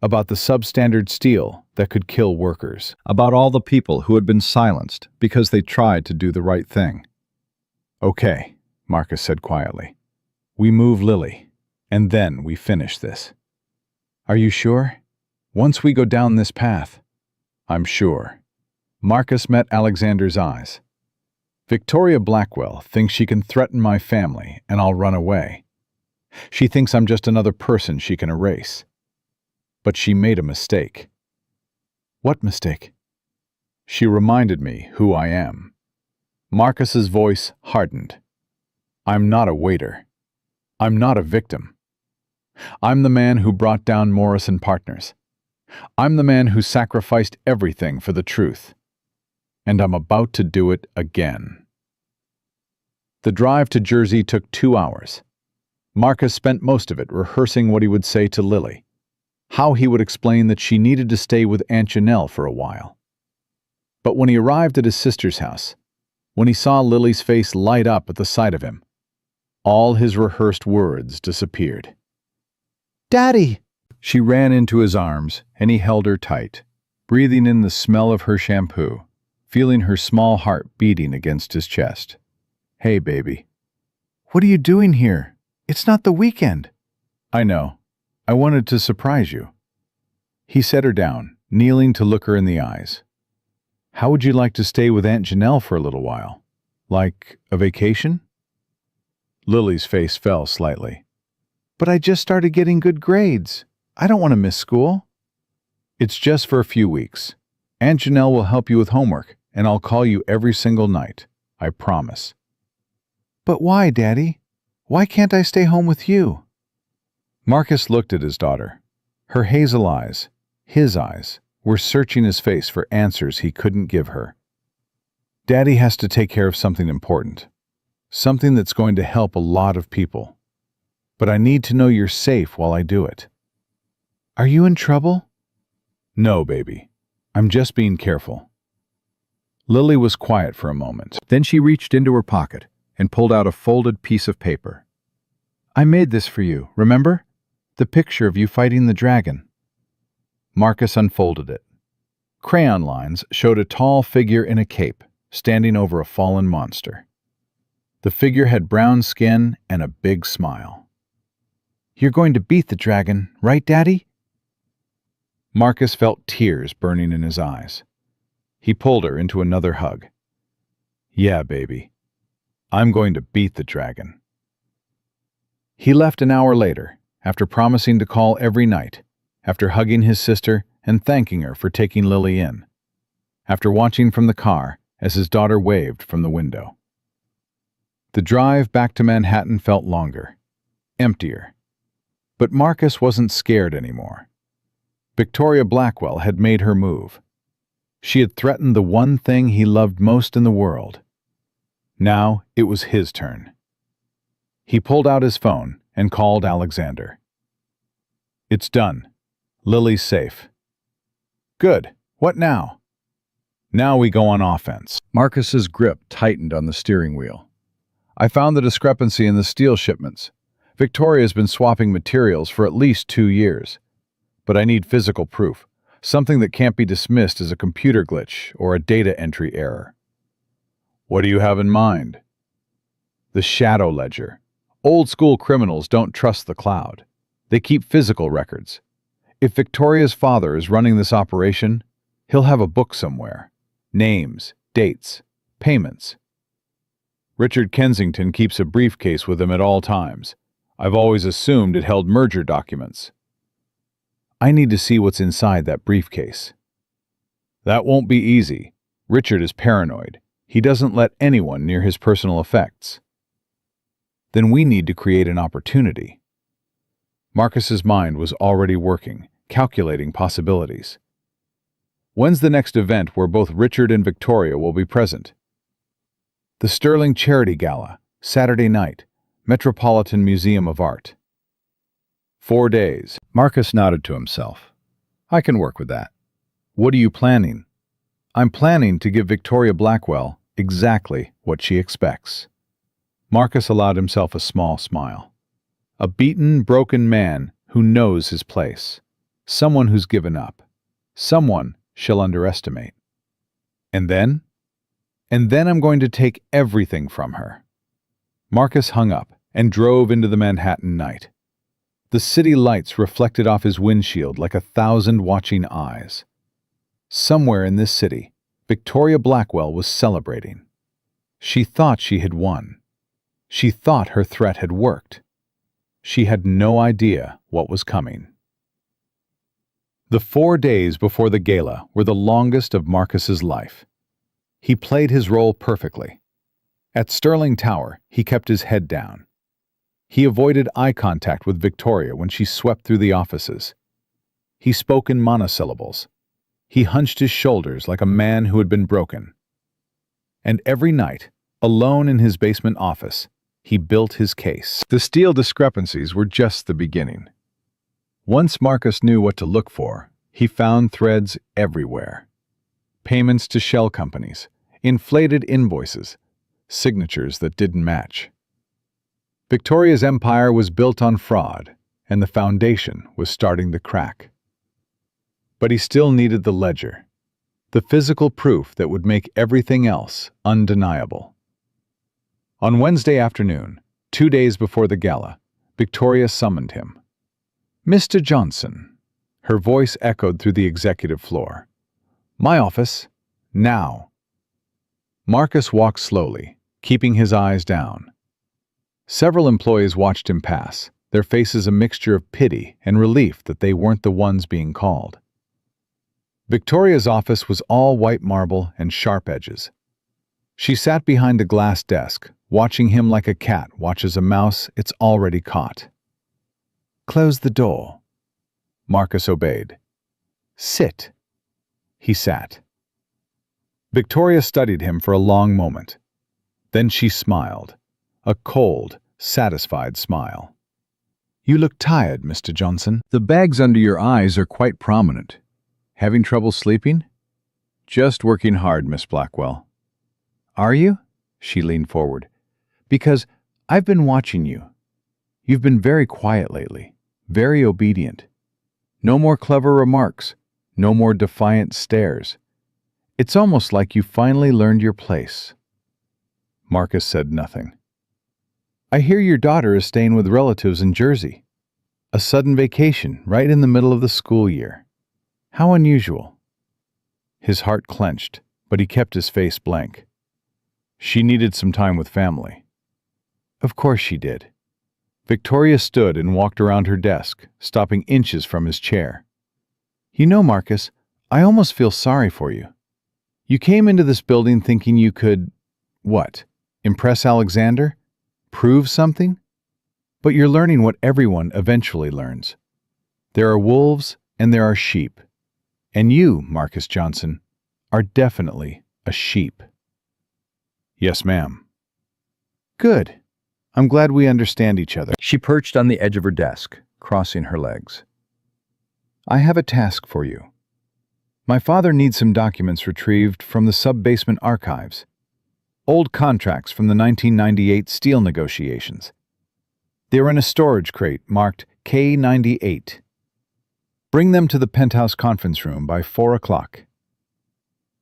about the substandard steel that could kill workers, About all the people who had been silenced because they tried to do the right thing. "Okay," Marcus said quietly. "We move Lily, and then we finish this." "Are you sure? Once we go down this path?" "I'm sure." Marcus met Alexander's eyes. "Victoria Blackwell thinks she can threaten my family and I'll run away. She thinks I'm just another person she can erase. But she made a mistake." "What mistake?" "She reminded me who I am." Marcus's voice hardened. "I'm not a waiter. I'm not a victim. I'm the man who brought down Morris and Partners. I'm the man who sacrificed everything for the truth. And I'm about to do it again." The drive to Jersey took 2 hours. Marcus spent most of it rehearsing what he would say to Lily, how he would explain that she needed to stay with Aunt Janelle for a while. But when he arrived at his sister's house, when he saw Lily's face light up at the sight of him, all his rehearsed words disappeared. "Daddy!" She ran into his arms, and he held her tight, breathing in the smell of her shampoo, feeling her small heart beating against his chest. "Hey, baby." "What are you doing here? It's not the weekend." "I know. I wanted to surprise you." He set her down, kneeling to look her in the eyes. "How would you like to stay with Aunt Janelle for a little while? Like a vacation?" Lily's face fell slightly. "But I just started getting good grades. I don't want to miss school." "It's just for a few weeks. Aunt Janelle will help you with homework, and I'll call you every single night. I promise." "But why, Daddy? Why can't I stay home with you?" Marcus looked at his daughter. Her hazel eyes, his eyes, were searching his face for answers he couldn't give her. "Daddy has to take care of something important. Something that's going to help a lot of people. But I need to know you're safe while I do it." "Are you in trouble?" "No, baby. I'm just being careful." Lily was quiet for a moment. Then she reached into her pocket and pulled out a folded piece of paper. "I made this for you, remember? The picture of you fighting the dragon." Marcus unfolded it. Crayon lines showed a tall figure in a cape, standing over a fallen monster. The figure had brown skin and a big smile. "You're going to beat the dragon, right, Daddy?" Marcus felt tears burning in his eyes. He pulled her into another hug. "Yeah, baby. I'm going to beat the dragon." He left an hour later, after promising to call every night, after hugging his sister and thanking her for taking Lily in, after watching from the car as his daughter waved from the window. The drive back to Manhattan felt longer, emptier. But Marcus wasn't scared anymore. Victoria Blackwell had made her move. She had threatened the one thing he loved most in the world. Now it was his turn. He pulled out his phone and called Alexander. "It's done. Lily's safe." "Good. What now?" "Now we go on offense." Marcus's grip tightened on the steering wheel. "I found the discrepancy in the steel shipments. Victoria's been swapping materials for at least 2 years. But I need physical proof, something that can't be dismissed as a computer glitch or a data entry error." "What do you have in mind?" "The shadow ledger. Old-school criminals don't trust the cloud. They keep physical records. If Victoria's father is running this operation, he'll have a book somewhere. Names, dates, payments. Richard Kensington keeps a briefcase with him at all times. I've always assumed it held merger documents. I need to see what's inside that briefcase." "That won't be easy. Richard is paranoid. He doesn't let anyone near his personal effects." then we need to create an opportunity. Marcus's mind was already working, calculating possibilities. When's the next event where both Richard and Victoria will be present? The Sterling Charity Gala, Saturday night, Metropolitan Museum of Art. 4 days. Marcus nodded to himself. I can work with that. What are you planning? I'm planning to give Victoria Blackwell exactly what she expects. Marcus allowed himself a small smile. A beaten, broken man who knows his place. Someone who's given up. Someone she'll underestimate. And then? And then I'm going to take everything from her. Marcus hung up and drove into the Manhattan night. The city lights reflected off his windshield like 1,000 watching eyes. Somewhere in this city, Victoria Blackwell was celebrating. She thought she had won. She thought her threat had worked. She had no idea what was coming. The 4 days before the gala were the longest of Marcus's life. He played his role perfectly. At Sterling Tower, he kept his head down. He avoided eye contact with Victoria when she swept through the offices. He spoke in monosyllables. He hunched his shoulders like a man who had been broken. And every night, alone in his basement office, he built his case. The steel discrepancies were just the beginning. Once Marcus knew what to look for, he found threads everywhere. Payments to shell companies, inflated invoices, signatures that didn't match. Victoria's empire was built on fraud, and the foundation was starting to crack. But he still needed the ledger, the physical proof that would make everything else undeniable. On Wednesday afternoon, 2 days before the gala, Victoria summoned him. "Mr. Johnson." Her voice echoed through the executive floor. "My office, now." Marcus walked slowly, keeping his eyes down. Several employees watched him pass, their faces a mixture of pity and relief that they weren't the ones being called. Victoria's office was all white marble and sharp edges. She sat behind a glass desk, watching him like a cat watches a mouse it's already caught. "Close the door." Marcus obeyed. "Sit." He sat. Victoria studied him for a long moment. Then she smiled, a cold, satisfied smile. "You look tired, Mr. Johnson." The bags under your eyes are quite prominent. Having trouble sleeping? "Just working hard, Miss Blackwell." Are you? She leaned forward. Because I've been watching you. You've been very quiet lately, very obedient. No more clever remarks, no more defiant stares. It's almost like you finally learned your place. Marcus said nothing. "I hear your daughter is staying with relatives in Jersey. A sudden vacation right in the middle of the school year. How unusual." His heart clenched, but he kept his face blank. She needed some time with family. Of course she did. Victoria stood and walked around her desk, stopping inches from his chair. "You know, Marcus, I almost feel sorry for you. You came into this building thinking you could, what, impress Alexander? Prove something? But you're learning what everyone eventually learns. There are wolves and there are sheep. And you, Marcus Johnson, are definitely a sheep." "Yes, ma'am." "Good. I'm glad we understand each other." She perched on the edge of her desk, crossing her legs. "I have a task for you. My father needs some documents retrieved from the sub-basement archives. Old contracts from the 1998 steel negotiations. They're in a storage crate marked K98. Bring them to the penthouse conference room by 4 o'clock.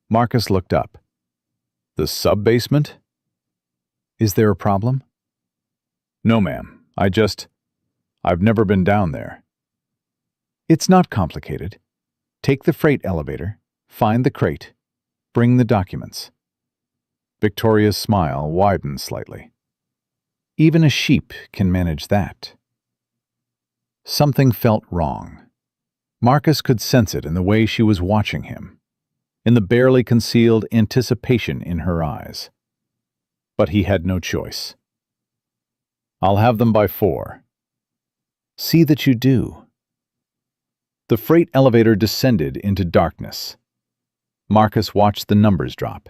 Marcus looked up. "The sub-basement? Is there a problem?" "No, ma'am. I've never been down there." "It's not complicated. Take the freight elevator, find the crate, bring the documents." Victoria's smile widened slightly. "Even a sheep can manage that." Something felt wrong. Marcus could sense it in the way she was watching him, in the barely concealed anticipation in her eyes. But he had no choice. I'll have them by 4. See that you do. The freight elevator descended into darkness. Marcus watched the numbers drop.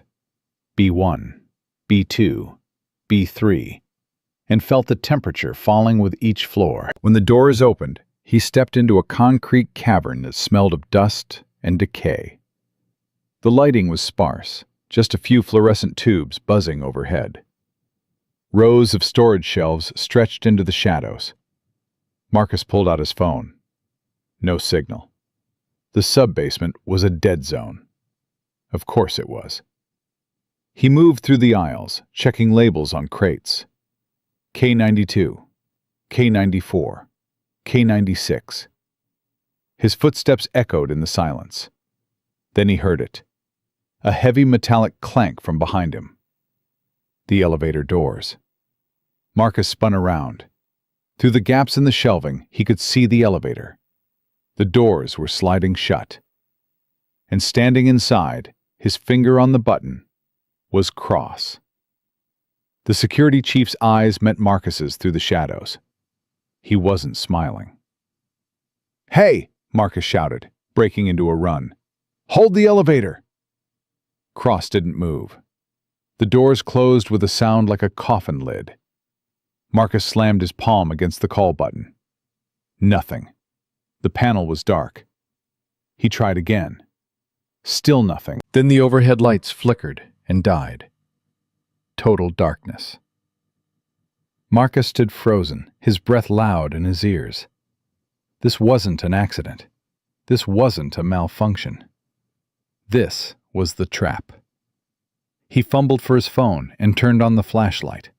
B1, B2, B3, and felt the temperature falling with each floor. When the doors opened, he stepped into a concrete cavern that smelled of dust and decay. The lighting was sparse, just a few fluorescent tubes buzzing overhead. Rows of storage shelves stretched into the shadows. Marcus pulled out his phone. No signal. The sub-basement was a dead zone. Of course it was. He moved through the aisles, checking labels on crates. K92, K94, K96. His footsteps echoed in the silence. Then he heard it. A heavy metallic clank from behind him. The elevator doors. Marcus spun around. Through the gaps in the shelving, he could see the elevator. The doors were sliding shut. And standing inside, his finger on the button, was Cross. The security chief's eyes met Marcus's through the shadows. He wasn't smiling. "Hey!" Marcus shouted, breaking into a run. "Hold the elevator!" Cross didn't move. The doors closed with a sound like a coffin lid. Marcus slammed his palm against the call button. Nothing. The panel was dark. He tried again. Still nothing. Then the overhead lights flickered and died. Total darkness. Marcus stood frozen, his breath loud in his ears. This wasn't an accident. This wasn't a malfunction. This was the trap. He fumbled for his phone and turned on the flashlight.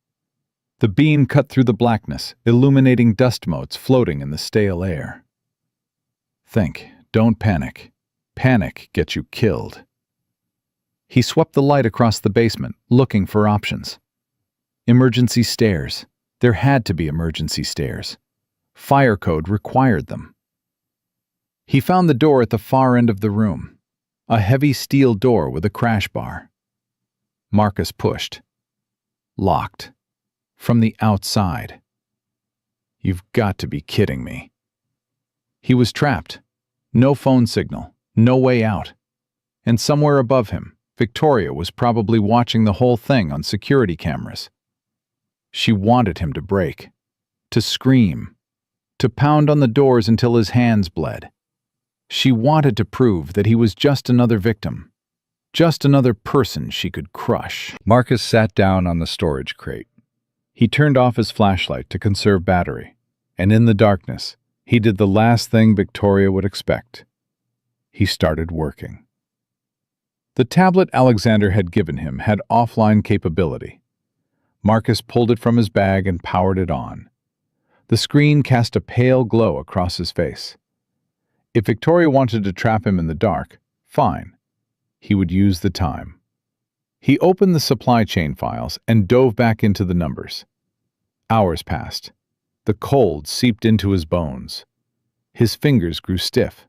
The beam cut through the blackness, illuminating dust motes floating in the stale air. Think, don't panic. Panic gets you killed. He swept the light across the basement, looking for options. Emergency stairs. There had to be emergency stairs. Fire code required them. He found the door at the far end of the room. A heavy steel door with a crash bar. Marcus pushed. Locked. From the outside. You've got to be kidding me. He was trapped. No phone signal. No way out. And somewhere above him, Victoria was probably watching the whole thing on security cameras. She wanted him to break. To scream. To pound on the doors until his hands bled. She wanted to prove that he was just another victim. Just another person she could crush. Marcus sat down on the storage crate. He turned off his flashlight to conserve battery, and in the darkness, he did the last thing Victoria would expect. He started working. The tablet Alexander had given him had offline capability. Marcus pulled it from his bag and powered it on. The screen cast a pale glow across his face. If Victoria wanted to trap him in the dark, fine. He would use the time. He opened the supply chain files and dove back into the numbers. Hours passed. The cold seeped into his bones. His fingers grew stiff.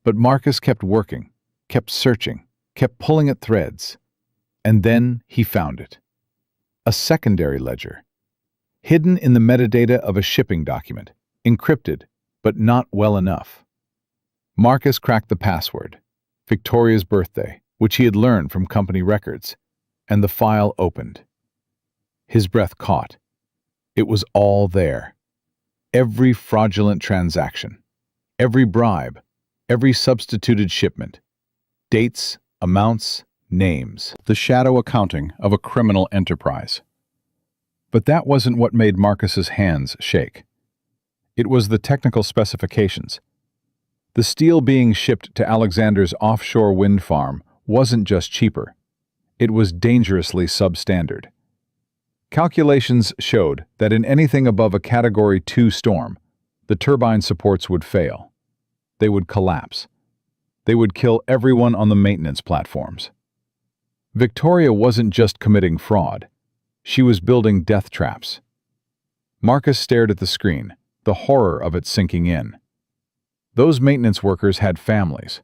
But Marcus kept working, kept searching, kept pulling at threads. And then he found it. A secondary ledger. Hidden in the metadata of a shipping document, encrypted, but not well enough. Marcus cracked the password, Victoria's birthday, which he had learned from company records, and the file opened. His breath caught. It was all there. Every fraudulent transaction, every bribe, every substituted shipment. Dates, amounts, names. The shadow accounting of a criminal enterprise. But that wasn't what made Marcus's hands shake. It was the technical specifications. The steel being shipped to Alexander's offshore wind farm wasn't just cheaper. It was dangerously substandard. Calculations showed that in anything above a Category 2 storm, the turbine supports would fail. They would collapse. They would kill everyone on the maintenance platforms. Victoria wasn't just committing fraud. She was building death traps. Marcus stared at the screen, the horror of it sinking in. Those maintenance workers had families.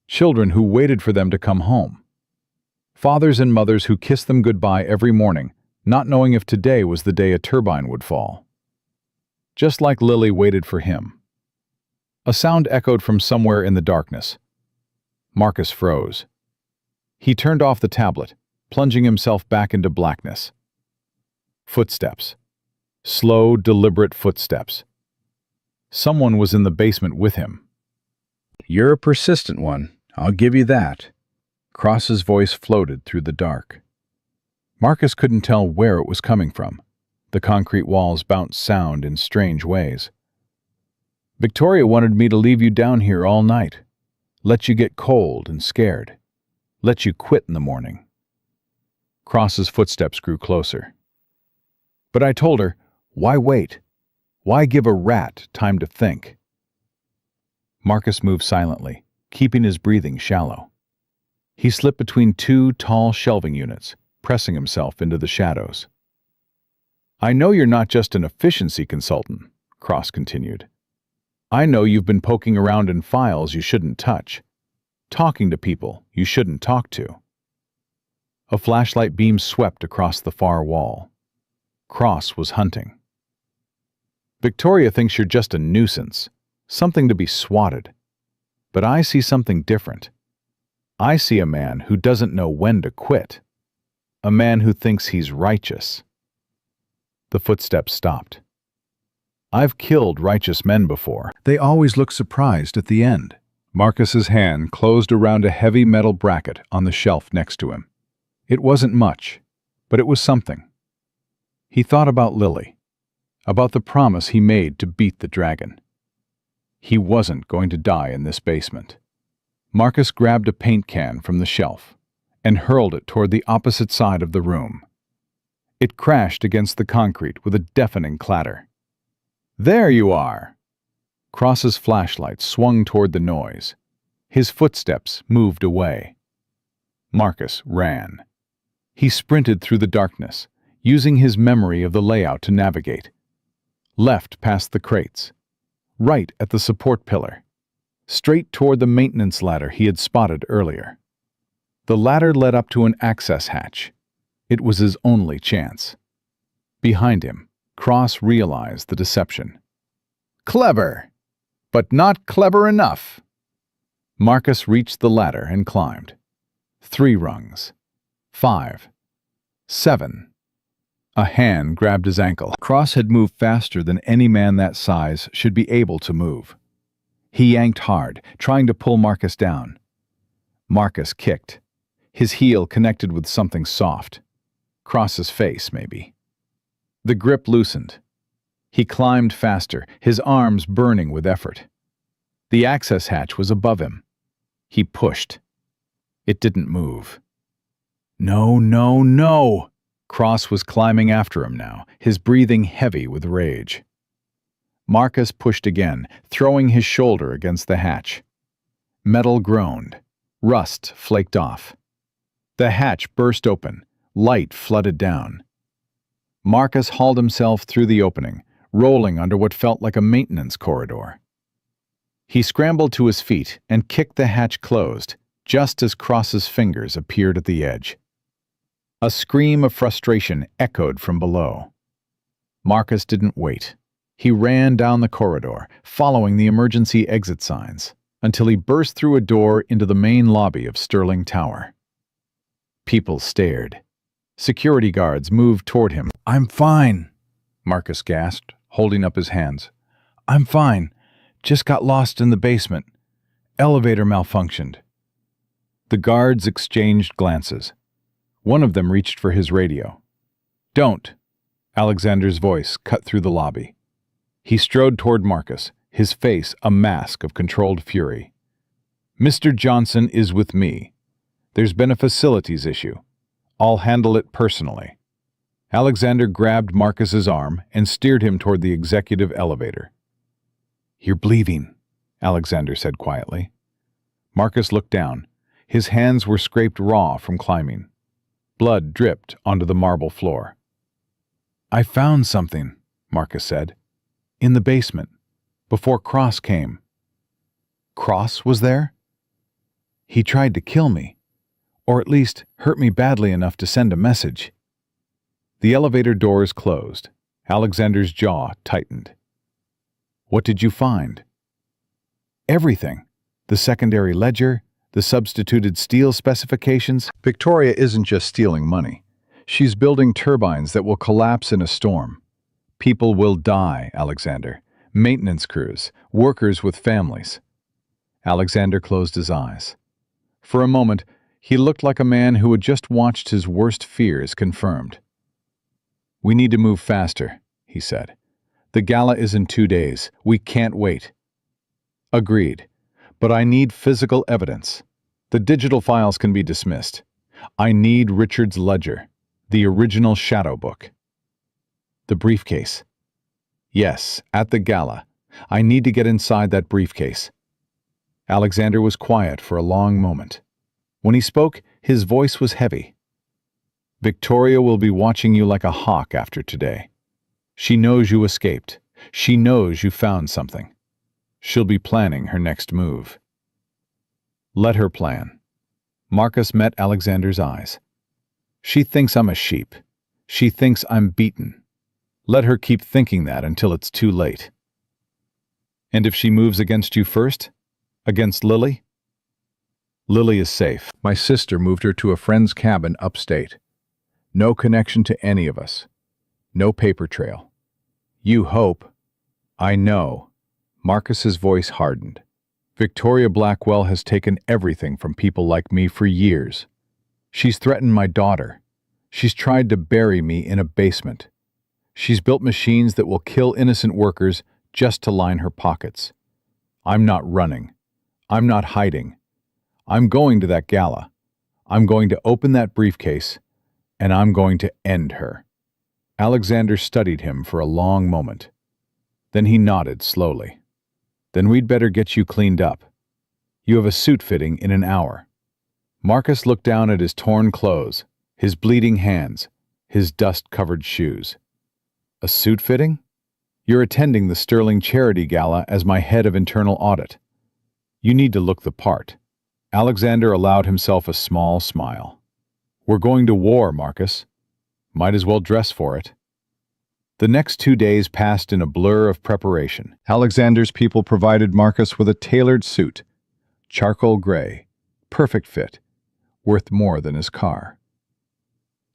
Children who waited for them to come home. Fathers and mothers who kissed them goodbye every morning, not knowing if today was the day a turbine would fall. Just like Lily waited for him. A sound echoed from somewhere in the darkness. Marcus froze. He turned off the tablet, plunging himself back into blackness. Footsteps. Slow, deliberate footsteps. Someone was in the basement with him. "You're a persistent one, I'll give you that." Cross's voice floated through the dark. Marcus couldn't tell where it was coming from. The concrete walls bounced sound in strange ways. "Victoria wanted me to leave you down here all night. Let you get cold and scared. Let you quit in the morning." Cross's footsteps grew closer. "But I told her, why wait? Why give a rat time to think?" Marcus moved silently, keeping his breathing shallow. He slipped between two tall shelving units, pressing himself into the shadows. "I know you're not just an efficiency consultant," Cross continued. "I know you've been poking around in files you shouldn't touch, talking to people you shouldn't talk to." A flashlight beam swept across the far wall. Cross was hunting. "Victoria thinks you're just a nuisance, something to be swatted. But I see something different. I see a man who doesn't know when to quit. A man who thinks he's righteous." The footsteps stopped. "I've killed righteous men before." They always look surprised at the end. Marcus's hand closed around a heavy metal bracket on the shelf next to him. It wasn't much, but it was something. He thought about Lily, about the promise he made to beat the dragon. He wasn't going to die in this basement. Marcus grabbed a paint can from the shelf and hurled it toward the opposite side of the room. It crashed against the concrete with a deafening clatter. "There you are!" Cross's flashlight swung toward the noise. His footsteps moved away. Marcus ran. He sprinted through the darkness, using his memory of the layout to navigate. Left past the crates, right at the support pillar, straight toward the maintenance ladder he had spotted earlier. The ladder led up to an access hatch. It was his only chance. Behind him, Cross realized the deception. Clever, but not clever enough. Marcus reached the ladder and climbed. 3 rungs. 5. 7. A hand grabbed his ankle. Cross had moved faster than any man that size should be able to move. He yanked hard, trying to pull Marcus down. Marcus kicked. His heel connected with something soft. Cross's face, maybe. The grip loosened. He climbed faster, his arms burning with effort. The access hatch was above him. He pushed. It didn't move. No, no, no! Cross was climbing after him now, his breathing heavy with rage. Marcus pushed again, throwing his shoulder against the hatch. Metal groaned. Rust flaked off. The hatch burst open. Light flooded down. Marcus hauled himself through the opening, rolling under what felt like a maintenance corridor. He scrambled to his feet and kicked the hatch closed, just as Cross's fingers appeared at the edge. A scream of frustration echoed from below. Marcus didn't wait. He ran down the corridor, following the emergency exit signs, until he burst through a door into the main lobby of Sterling Tower. People stared. Security guards moved toward him. "I'm fine," Marcus gasped, holding up his hands. "I'm fine. Just got lost in the basement. Elevator malfunctioned." The guards exchanged glances. One of them reached for his radio. "Don't!" Alexander's voice cut through the lobby. He strode toward Marcus, his face a mask of controlled fury. "Mr. Johnson is with me. There's been a facilities issue. I'll handle it personally." Alexander grabbed Marcus's arm and steered him toward the executive elevator. "You're bleeding," Alexander said quietly. Marcus looked down. His hands were scraped raw from climbing. Blood dripped onto the marble floor. "I found something," Marcus said. "In the basement, before Cross came." "Cross was there?" "He tried to kill me, or at least hurt me badly enough to send a message." The elevator doors closed. Alexander's jaw tightened. What did you find? Everything. The secondary ledger, the substituted steel specifications. Victoria isn't just stealing money. She's building turbines that will collapse in a storm. People will die, Alexander. Maintenance crews, workers with families. Alexander closed his eyes. For a moment, he looked like a man who had just watched his worst fears confirmed. We need to move faster, he said. The gala is in 2 days. We can't wait. Agreed. But I need physical evidence. The digital files can be dismissed. I need Richard's ledger, the original shadow book. The briefcase. Yes, at the gala. I need to get inside that briefcase. Alexander was quiet for a long moment. When he spoke, his voice was heavy. Victoria will be watching you like a hawk after today. She knows you escaped. She knows you found something. She'll be planning her next move. Let her plan. Marcus met Alexander's eyes. She thinks I'm a sheep. She thinks I'm beaten. Let her keep thinking that until it's too late. And if she moves against you first? Against Lily? Lily is safe. My sister moved her to a friend's cabin upstate. No connection to any of us. No paper trail. You hope. I know. Marcus's voice hardened. Victoria Blackwell has taken everything from people like me for years. She's threatened my daughter. She's tried to bury me in a basement. She's built machines that will kill innocent workers just to line her pockets. I'm not running. I'm not hiding. I'm going to that gala. I'm going to open that briefcase, and I'm going to end her. Alexander studied him for a long moment. Then he nodded slowly. Then we'd better get you cleaned up. You have a suit fitting in an hour. Marcus looked down at his torn clothes, his bleeding hands, his dust-covered shoes. A suit fitting? You're attending the Sterling Charity Gala as my head of internal audit. You need to look the part. Alexander allowed himself a small smile. We're going to war, Marcus. Might as well dress for it. The next 2 days passed in a blur of preparation. Alexander's people provided Marcus with a tailored suit, charcoal gray, perfect fit, worth more than his car.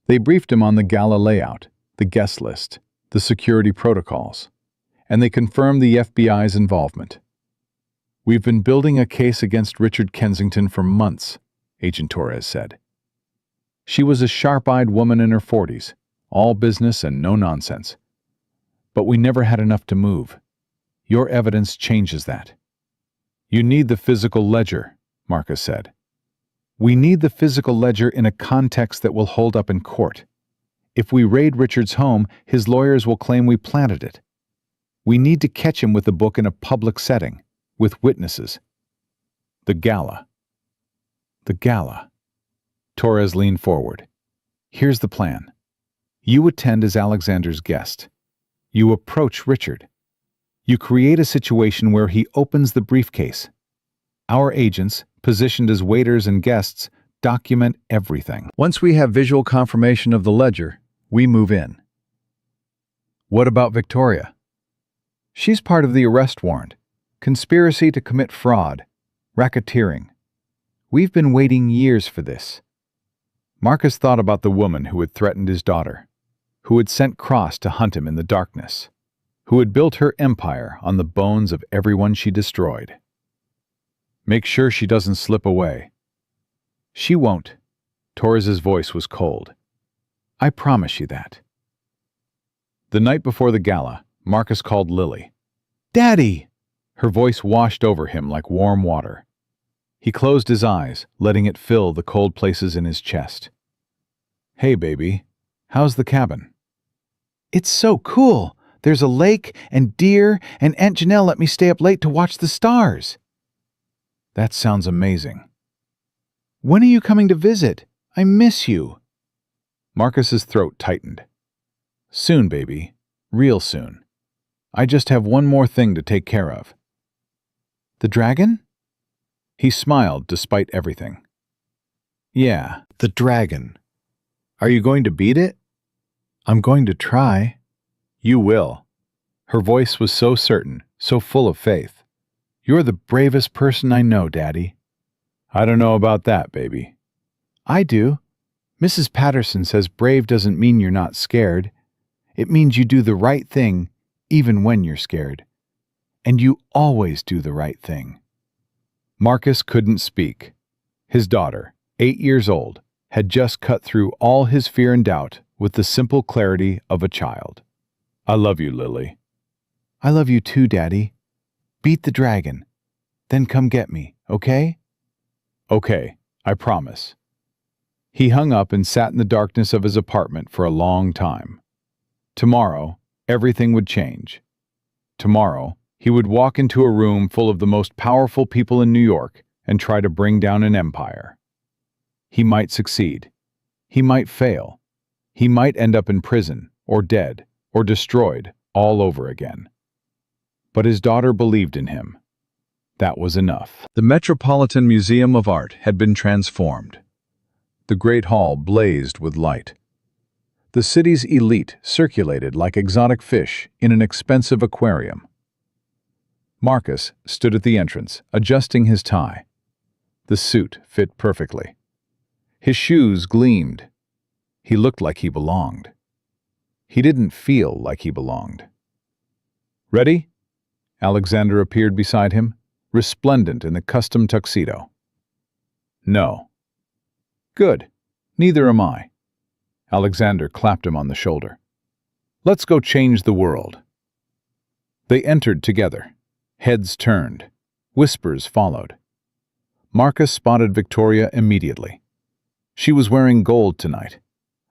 They briefed him on the gala layout, the guest list, the security protocols, and they confirmed the FBI's involvement. We've been building a case against Richard Kensington for months, Agent Torres said. She was a sharp-eyed woman in her 40s, all business and no nonsense. But we never had enough to move. Your evidence changes that. You need the physical ledger, Marcus said. We need the physical ledger in a context that will hold up in court. If we raid Richard's home, his lawyers will claim we planted it. We need to catch him with the book in a public setting, with witnesses. The gala. The gala. Torres leaned forward. Here's the plan. You attend as Alexander's guest. You approach Richard. You create a situation where he opens the briefcase. Our agents, positioned as waiters and guests, document everything. Once we have visual confirmation of the ledger, we move in. What about Victoria? She's part of the arrest warrant. Conspiracy to commit fraud. Racketeering. We've been waiting years for this. Marcus thought about the woman who had threatened his daughter, who had sent Cross to hunt him in the darkness, who had built her empire on the bones of everyone she destroyed. Make sure she doesn't slip away. She won't. Torres's voice was cold. I promise you that. The night before the gala, Marcus called Lily. Daddy! Her voice washed over him like warm water. He closed his eyes, letting it fill the cold places in his chest. Hey, baby. How's the cabin? It's so cool. There's a lake and deer, and Aunt Janelle let me stay up late to watch the stars. That sounds amazing. When are you coming to visit? I miss you. Marcus's throat tightened. Soon, baby. Real soon. I just have one more thing to take care of. The dragon? He smiled despite everything. Yeah, the dragon. Are you going to beat it? I'm going to try. You will. Her voice was so certain, so full of faith. You're the bravest person I know, Daddy. I don't know about that, baby. I do. Mrs. Patterson says brave doesn't mean you're not scared. It means you do the right thing, even when you're scared. And you always do the right thing. Marcus couldn't speak. His daughter, 8 years old, had just cut through all his fear and doubt with the simple clarity of a child. I love you, Lily. I love you too, Daddy. Beat the dragon. Then come get me, okay? Okay, I promise. He hung up and sat in the darkness of his apartment for a long time. Tomorrow, everything would change. Tomorrow, he would walk into a room full of the most powerful people in New York and try to bring down an empire. He might succeed. He might fail. He might end up in prison, or dead, or destroyed all over again. But his daughter believed in him. That was enough. The Metropolitan Museum of Art had been transformed. The Great Hall blazed with light. The city's elite circulated like exotic fish in an expensive aquarium. Marcus stood at the entrance, adjusting his tie. The suit fit perfectly. His shoes gleamed. He looked like he belonged. He didn't feel like he belonged. Ready? Alexander appeared beside him, resplendent in the custom tuxedo. No. Good. Neither am I. Alexander clapped him on the shoulder. Let's go change the world. They entered together. Heads turned. Whispers followed. Marcus spotted Victoria immediately. She was wearing gold tonight,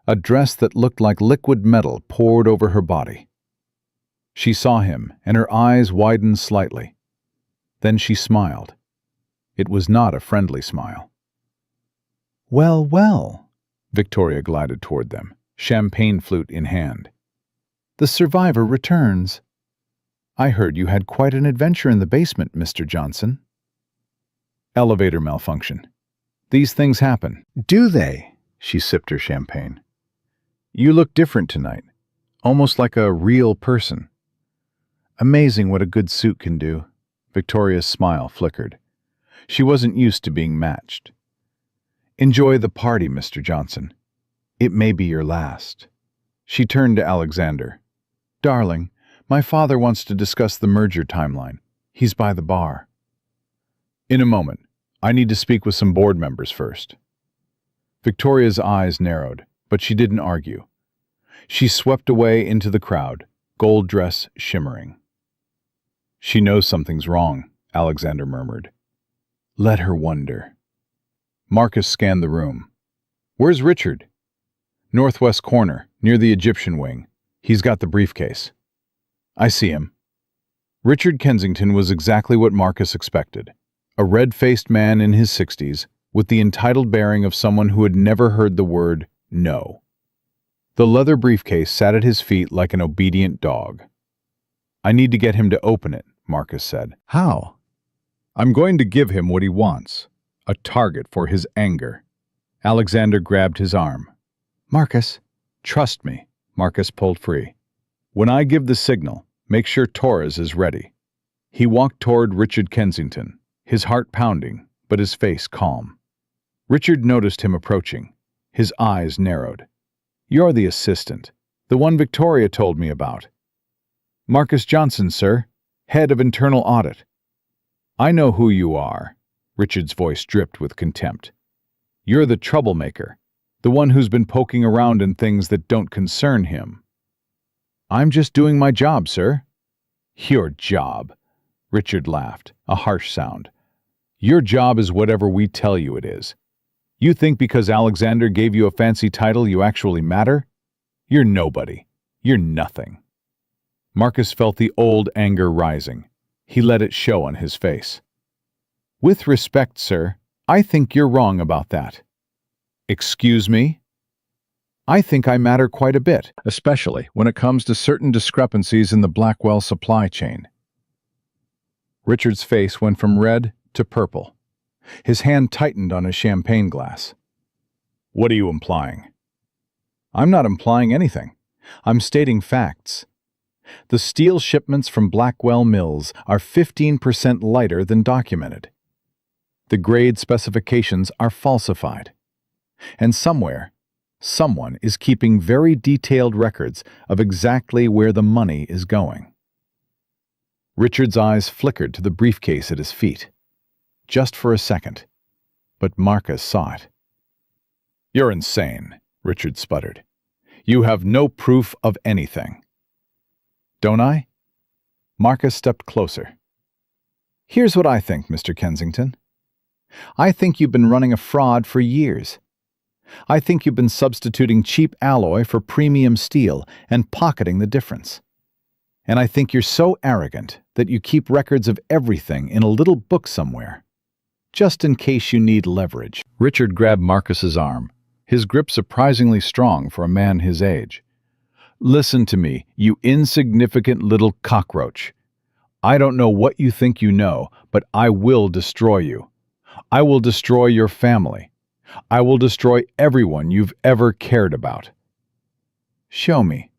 a dress that looked like liquid metal poured over her body. She saw him, and her eyes widened slightly. Then she smiled. It was not a friendly smile. Well, well, Victoria glided toward them, champagne flute in hand. The survivor returns. I heard you had quite an adventure in the basement, Mr. Johnson. Elevator malfunction. These things happen. Do they? She sipped her champagne. You look different tonight, almost like a real person. Amazing what a good suit can do. Victoria's smile flickered. She wasn't used to being matched. Enjoy the party, Mr. Johnson. It may be your last. She turned to Alexander. Darling, my father wants to discuss the merger timeline. He's by the bar. In a moment. I need to speak with some board members first. Victoria's eyes narrowed, but she didn't argue. She swept away into the crowd, gold dress shimmering. She knows something's wrong, Alexander murmured. Let her wonder. Marcus scanned the room. Where's Richard? Northwest corner, near the Egyptian wing. He's got the briefcase. I see him. Richard Kensington was exactly what Marcus expected. A red-faced man in his 60s, with the entitled bearing of someone who had never heard the word no. The leather briefcase sat at his feet like an obedient dog. I need to get him to open it, Marcus said. How? I'm going to give him what he wants, a target for his anger. Alexander grabbed his arm. Marcus. Trust me, Marcus pulled free. When I give the signal, make sure Torres is ready. He walked toward Richard Kensington, his heart pounding, but his face calm. Richard noticed him approaching. His eyes narrowed. You're the assistant, the one Victoria told me about. Marcus Johnson, sir, head of internal audit. I know who you are. Richard's voice dripped with contempt. You're the troublemaker, the one who's been poking around in things that don't concern him. I'm just doing my job, sir. Your job, Richard laughed, a harsh sound. Your job is whatever we tell you it is. You think because Alexander gave you a fancy title you actually matter? You're nobody. You're nothing. Marcus felt the old anger rising. He let it show on his face. With respect, sir, I think you're wrong about that. Excuse me? I think I matter quite a bit, especially when it comes to certain discrepancies in the Blackwell supply chain. Richard's face went from red to purple. His hand tightened on his champagne glass. What are you implying? I'm not implying anything. I'm stating facts. The steel shipments from Blackwell Mills are 15% lighter than documented. The grade specifications are falsified. And somewhere, someone is keeping very detailed records of exactly where the money is going. Richard's eyes flickered to the briefcase at his feet. Just for a second. But Marcus saw it. "You're insane," Richard sputtered. "You have no proof of anything." "Don't I?" Marcus stepped closer. "Here's what I think, Mr. Kensington. I think you've been running a fraud for years. I think you've been substituting cheap alloy for premium steel and pocketing the difference. And I think you're so arrogant that you keep records of everything in a little book somewhere, just in case you need leverage." Richard grabbed Marcus's arm, his grip surprisingly strong for a man his age. "Listen to me, you insignificant little cockroach. I don't know what you think you know, but I will destroy you. I will destroy your family. I will destroy everyone you've ever cared about." "Show me."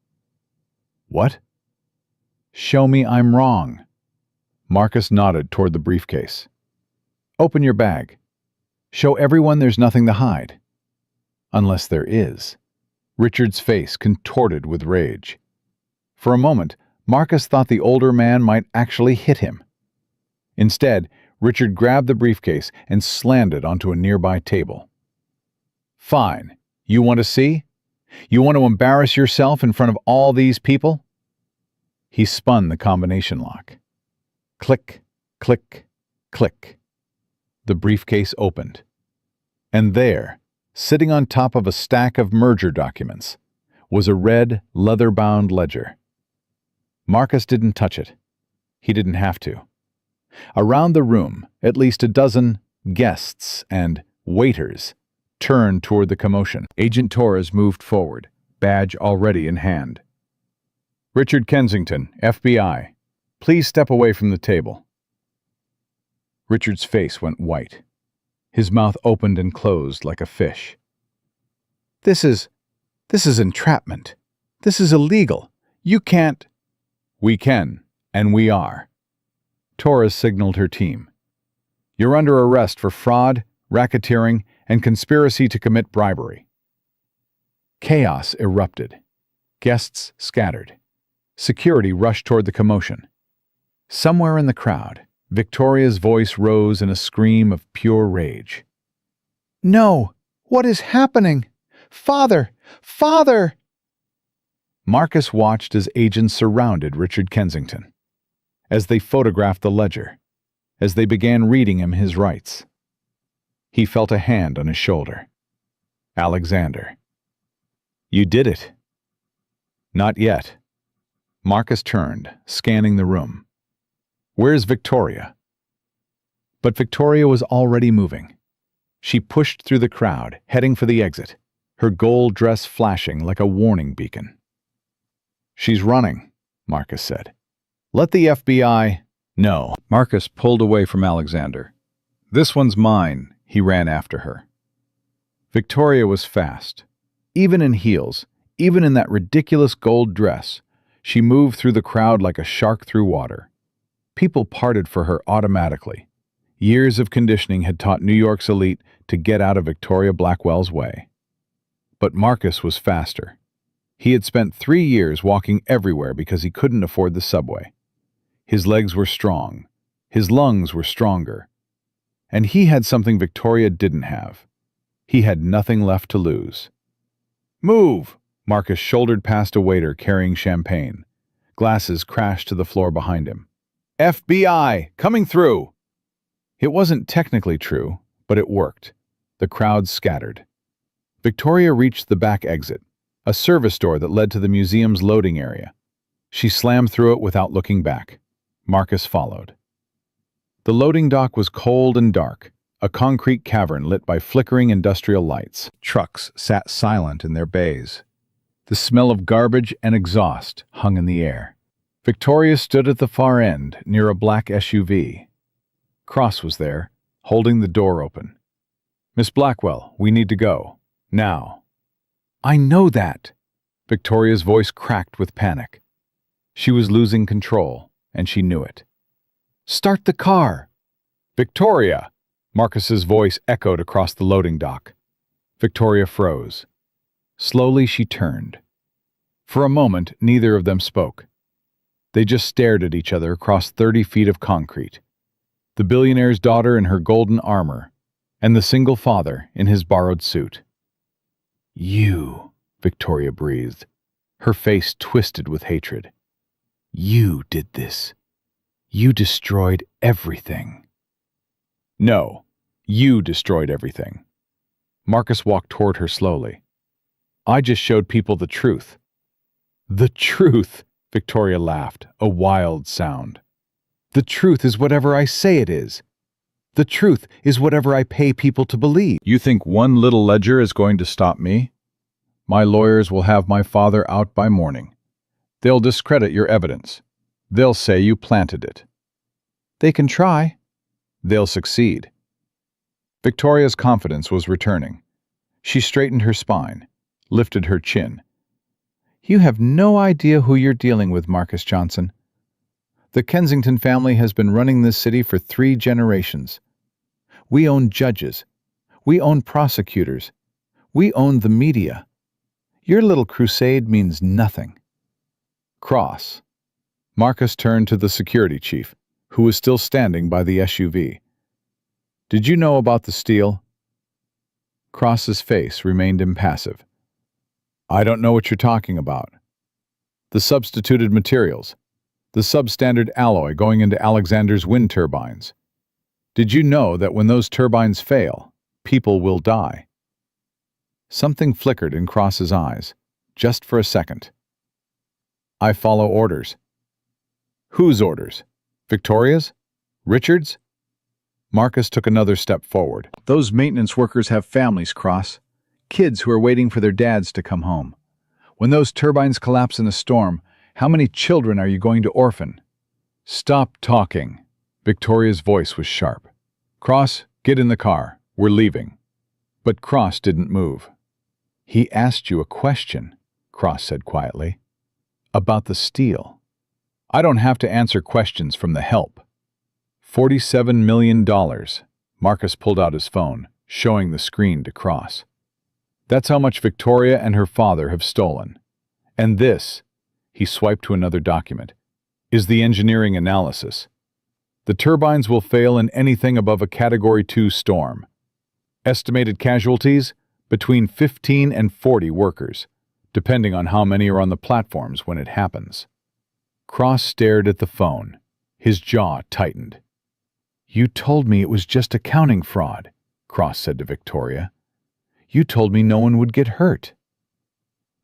"What?" "Show me I'm wrong." Marcus nodded toward the briefcase. "Open your bag. Show everyone there's nothing to hide." "Unless there is." Richard's face contorted with rage. For a moment, Marcus thought the older man might actually hit him. Instead, Richard grabbed the briefcase and slammed it onto a nearby table. "Fine. You want to see? You want to embarrass yourself in front of all these people?" He spun the combination lock. Click, click, click. The briefcase opened. And there, sitting on top of a stack of merger documents, was a red, leather-bound ledger. Marcus didn't touch it. He didn't have to. Around the room, at least a dozen guests and waiters turned toward the commotion. Agent Torres moved forward, badge already in hand. "Richard Kensington, FBI. Please step away from the table." Richard's face went white. His mouth opened and closed like a fish. This is entrapment. This is illegal. You can't." "We can, and we are." Torres signaled her team. "You're under arrest for fraud, racketeering, and conspiracy to commit bribery." Chaos erupted. Guests scattered. Security rushed toward the commotion. Somewhere in the crowd, Victoria's voice rose in a scream of pure rage. "No! What is happening? Father! Father!" Marcus watched as agents surrounded Richard Kensington, as they photographed the ledger, as they began reading him his rights. He felt a hand on his shoulder. "Alexander." "You did it." "Not yet." Marcus turned, scanning the room. "Where's Victoria?" But Victoria was already moving. She pushed through the crowd, heading for the exit, her gold dress flashing like a warning beacon. "She's running," Marcus said. "Let the FBI..." "No." Marcus pulled away from Alexander. "This one's mine," he ran after her. Victoria was fast. Even in heels, even in that ridiculous gold dress, she moved through the crowd like a shark through water. People parted for her automatically. Years of conditioning had taught New York's elite to get out of Victoria Blackwell's way. But Marcus was faster. He had spent 3 years walking everywhere because he couldn't afford the subway. His legs were strong. His lungs were stronger. And he had something Victoria didn't have. He had nothing left to lose. "Move!" Marcus shouldered past a waiter carrying champagne. Glasses crashed to the floor behind him. "FBI, coming through!" It wasn't technically true, but it worked. The crowd scattered. Victoria reached the back exit, a service door that led to the museum's loading area. She slammed through it without looking back. Marcus followed. The loading dock was cold and dark, a concrete cavern lit by flickering industrial lights. Trucks sat silent in their bays. The smell of garbage and exhaust hung in the air. Victoria stood at the far end, near a black SUV. Cross was there, holding the door open. "Miss Blackwell, we need to go. Now." "I know that." Victoria's voice cracked with panic. She was losing control, and she knew it. "Start the car!" "Victoria!" Marcus's voice echoed across the loading dock. Victoria froze. Slowly she turned. For a moment, neither of them spoke. They just stared at each other across 30 feet of concrete. The billionaire's daughter in her golden armor, and the single father in his borrowed suit. "You," Victoria breathed, her face twisted with hatred. "You did this. You destroyed everything." "No, you destroyed everything." Marcus walked toward her slowly. "I just showed people the truth." "The truth," Victoria laughed, a wild sound. "The truth is whatever I say it is. The truth is whatever I pay people to believe." "You think one little ledger is going to stop me? My lawyers will have my father out by morning. They'll discredit your evidence. They'll say you planted it." "They can try." "They'll succeed." Victoria's confidence was returning. She straightened her spine, lifted her chin. "You have no idea who you're dealing with, Marcus Johnson. The Kensington family has been running this city for 3 generations. We own judges. We own prosecutors. We own the media. Your little crusade means nothing." "Cross." Marcus turned to the security chief, who was still standing by the SUV. "Did you know about the steal?" Cross's face remained impassive. "I don't know what you're talking about." "The substituted materials. The substandard alloy going into Alexander's wind turbines. Did you know that when those turbines fail, people will die?" Something flickered in Cross's eyes, just for a second. "I follow orders." "Whose orders? Victoria's? Richard's?" Marcus took another step forward. "Those maintenance workers have families, Cross. Kids who are waiting for their dads to come home. When those turbines collapse in a storm, how many children are you going to orphan?" "Stop talking." Victoria's voice was sharp. "Cross, get in the car. We're leaving." But Cross didn't move. "He asked you a question," Cross said quietly. "About the steal." "I don't have to answer questions from the help." $47 million. Marcus pulled out his phone, showing the screen to Cross. "That's how much Victoria and her father have stolen. And this," he swiped to another document, "is the engineering analysis. The turbines will fail in anything above a Category 2 storm. Estimated casualties? Between 15 and 40 workers, depending on how many are on the platforms when it happens." Cross stared at the phone. His jaw tightened. "You told me it was just accounting fraud," Cross said to Victoria. "You told me no one would get hurt."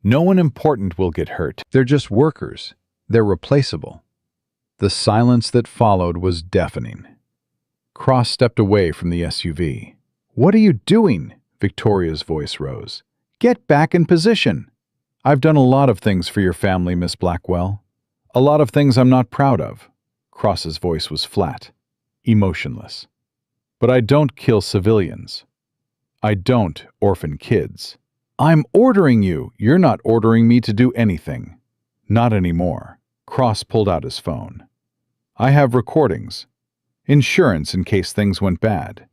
"No one important will get hurt. They're just workers. They're replaceable." The silence that followed was deafening. Cross stepped away from the SUV. "What are you doing?" Victoria's voice rose. "Get back in position. I've done a lot of things for your family, Miss Blackwell. A lot of things I'm not proud of." Cross's voice was flat, emotionless. "But I don't kill civilians. I don't orphan kids. I'm ordering you. You're not ordering me to do anything. Not anymore." Cross pulled out his phone. "I have recordings. Insurance in case things went bad.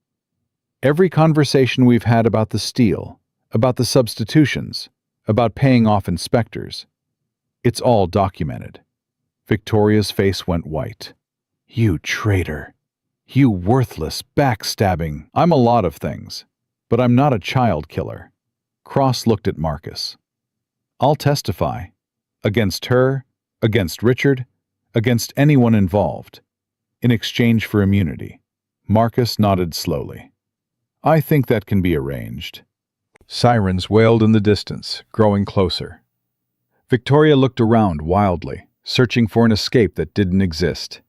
Every conversation we've had about the steal, about the substitutions, about paying off inspectors. It's all documented." Victoria's face went white. "You traitor. You worthless, backstabbing—" "I'm a lot of things, but I'm not a child killer." Cross looked at Marcus. "I'll testify. Against her, against Richard, against anyone involved. In exchange for immunity." Marcus nodded slowly. "I think that can be arranged." Sirens wailed in the distance, growing closer. Victoria looked around wildly, searching for an escape that didn't exist.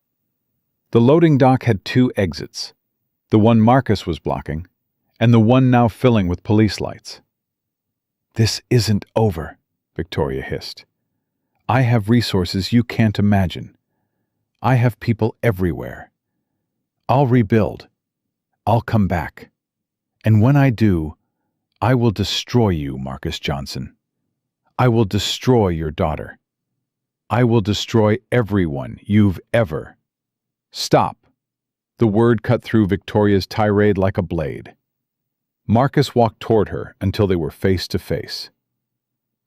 The loading dock had 2 exits, the one Marcus was blocking, and the one now filling with police lights. "This isn't over," Victoria hissed. "I have resources you can't imagine. I have people everywhere. I'll rebuild. I'll come back. And when I do, I will destroy you, Marcus Johnson. I will destroy your daughter. I will destroy everyone you've ever. Stop. The word cut through Victoria's tirade like a blade. Marcus walked toward her until they were face to face.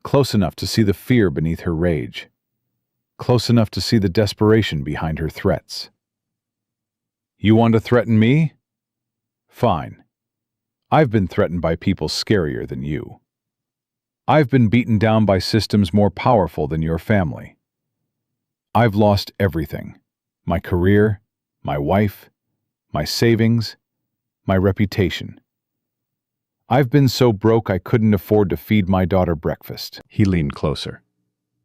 Close enough to see the fear beneath her rage. Close enough to see the desperation behind her threats. You want to threaten me? Fine. I've been threatened by people scarier than you. I've been beaten down by systems more powerful than your family. I've lost everything. My career, my wife, my savings, my reputation. I've been so broke I couldn't afford to feed my daughter breakfast. He leaned closer.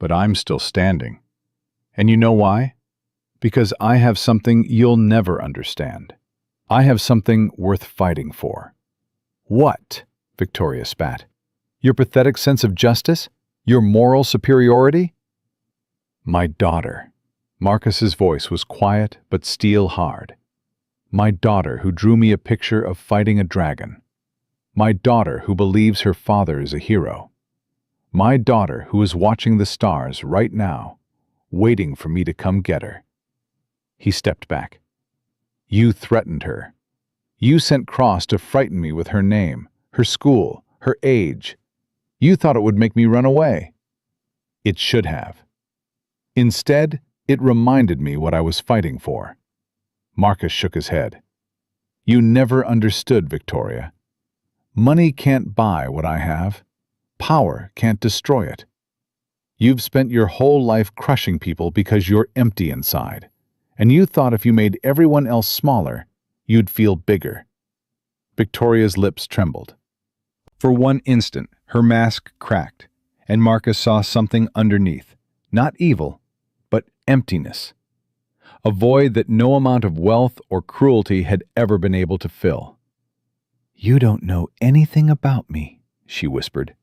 But I'm still standing. And you know why? Because I have something you'll never understand. I have something worth fighting for. What? Victoria spat. Your pathetic sense of justice? Your moral superiority? My daughter. Marcus's voice was quiet but steel hard. My daughter who drew me a picture of fighting a dragon. My daughter who believes her father is a hero. My daughter who is watching the stars right now, waiting for me to come get her. He stepped back. You threatened her. You sent Cross to frighten me with her name, her school, her age. You thought it would make me run away. It should have. Instead, it reminded me what I was fighting for. Marcus shook his head. You never understood, Victoria. Money can't buy what I have. Power can't destroy it. You've spent your whole life crushing people because you're empty inside, and you thought if you made everyone else smaller, you'd feel bigger. Victoria's lips trembled. For one instant, her mask cracked, and Marcus saw something underneath, not evil, but emptiness. A void that no amount of wealth or cruelty had ever been able to fill. You don't know anything about me, she whispered.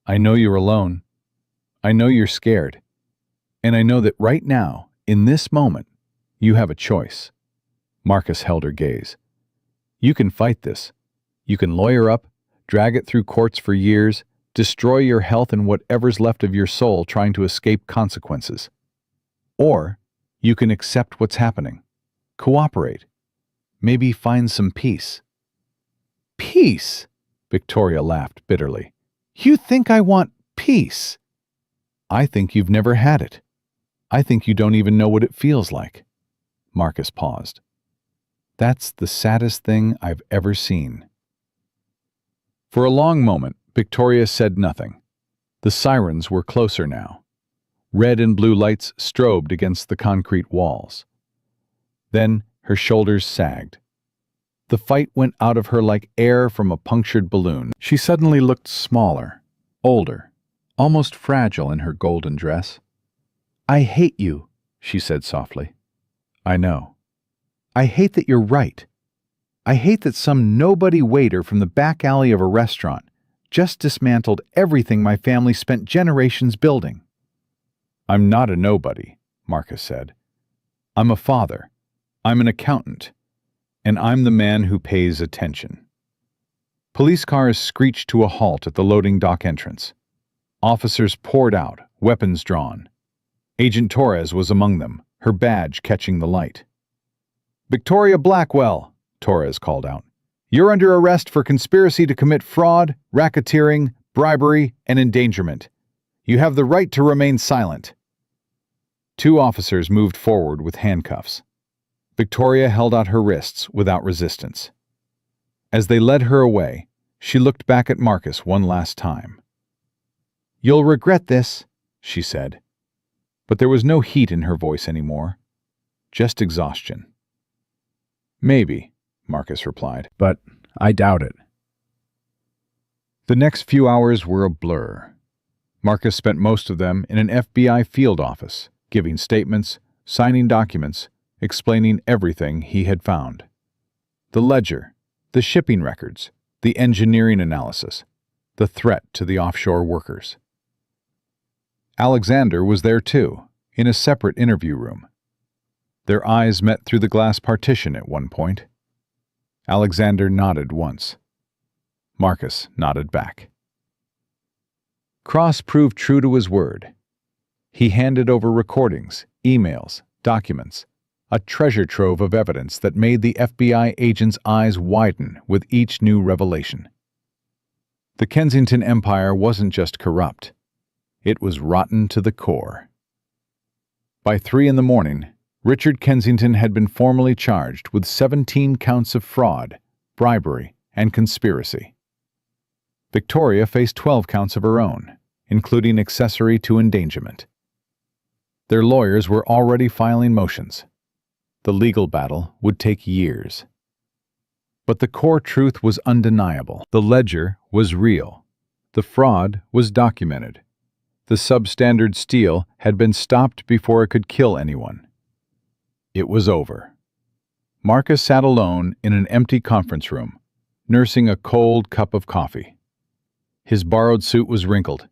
I know you're alone. I know you're scared. And I know that right now, in this moment, you have a choice. Marcus held her gaze. You can fight this. You can lawyer up, drag it through courts for years, destroy your health and whatever's left of your soul trying to escape consequences. Or you can accept what's happening, cooperate, maybe find some peace. Peace? Victoria laughed bitterly. You think I want peace? I think you've never had it. I think you don't even know what it feels like. Marcus paused. That's the saddest thing I've ever seen. For a long moment, Victoria said nothing. The sirens were closer now. Red and blue lights strobed against the concrete walls. Then her shoulders sagged. The fight went out of her like air from a punctured balloon. She suddenly looked smaller, older, almost fragile in her golden dress. I hate you, she said softly. I know. I hate that you're right. I hate that some nobody waiter from the back alley of a restaurant just dismantled everything my family spent generations building. I'm not a nobody, Marcus said. I'm a father. I'm an accountant. And I'm the man who pays attention. Police cars screeched to a halt at the loading dock entrance. Officers poured out, weapons drawn. Agent Torres was among them, her badge catching the light. Victoria Blackwell, Torres called out. You're under arrest for conspiracy to commit fraud, racketeering, bribery, and endangerment. You have the right to remain silent. Two officers moved forward with handcuffs. Victoria held out her wrists without resistance. As they led her away, she looked back at Marcus one last time. You'll regret this, she said. But there was no heat in her voice anymore, just exhaustion. Maybe, Marcus replied, but I doubt it. The next few hours were a blur. Marcus spent most of them in an FBI field office, giving statements, signing documents, explaining everything he had found. The ledger, the shipping records, the engineering analysis, the threat to the offshore workers. Alexander was there too, in a separate interview room. Their eyes met through the glass partition at one point. Alexander nodded once. Marcus nodded back. Cross proved true to his word. He handed over recordings, emails, documents, a treasure trove of evidence that made the FBI agent's eyes widen with each new revelation. The Kensington Empire wasn't just corrupt. It was rotten to the core. By 3 a.m, Richard Kensington had been formally charged with 17 counts of fraud, bribery, and conspiracy. Victoria faced 12 counts of her own, including accessory to endangerment. Their lawyers were already filing motions. The legal battle would take years. But the core truth was undeniable. The ledger was real. The fraud was documented. The substandard steel had been stopped before it could kill anyone. It was over. Marcus sat alone in an empty conference room, nursing a cold cup of coffee. His borrowed suit was wrinkled.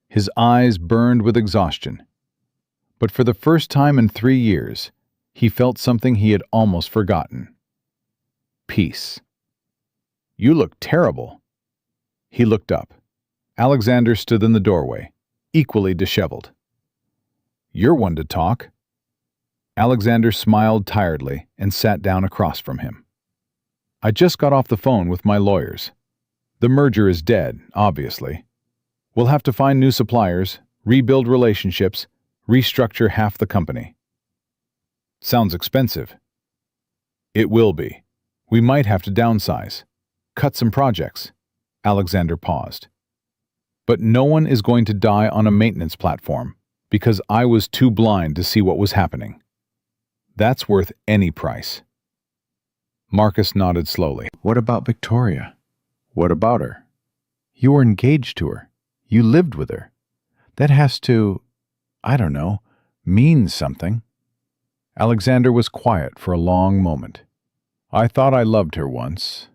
His eyes burned with exhaustion. But for the first time in 3 years, he felt something he had almost forgotten. Peace. "You look terrible." He looked up. Alexander stood in the doorway, equally disheveled. "You're one to talk." Alexander smiled tiredly and sat down across from him. "I just got off the phone with my lawyers. The merger is dead, obviously. We'll have to find new suppliers, rebuild relationships, restructure half the company." "Sounds expensive." "It will be. We might have to downsize, cut some projects." Alexander paused. "But no one is going to die on a maintenance platform because I was too blind to see what was happening. That's worth any price." Marcus nodded slowly. "What about Victoria? What about her? You were engaged to her. You lived with her. That has to, I don't know, mean something." Alexander was quiet for a long moment. "I thought I loved her once.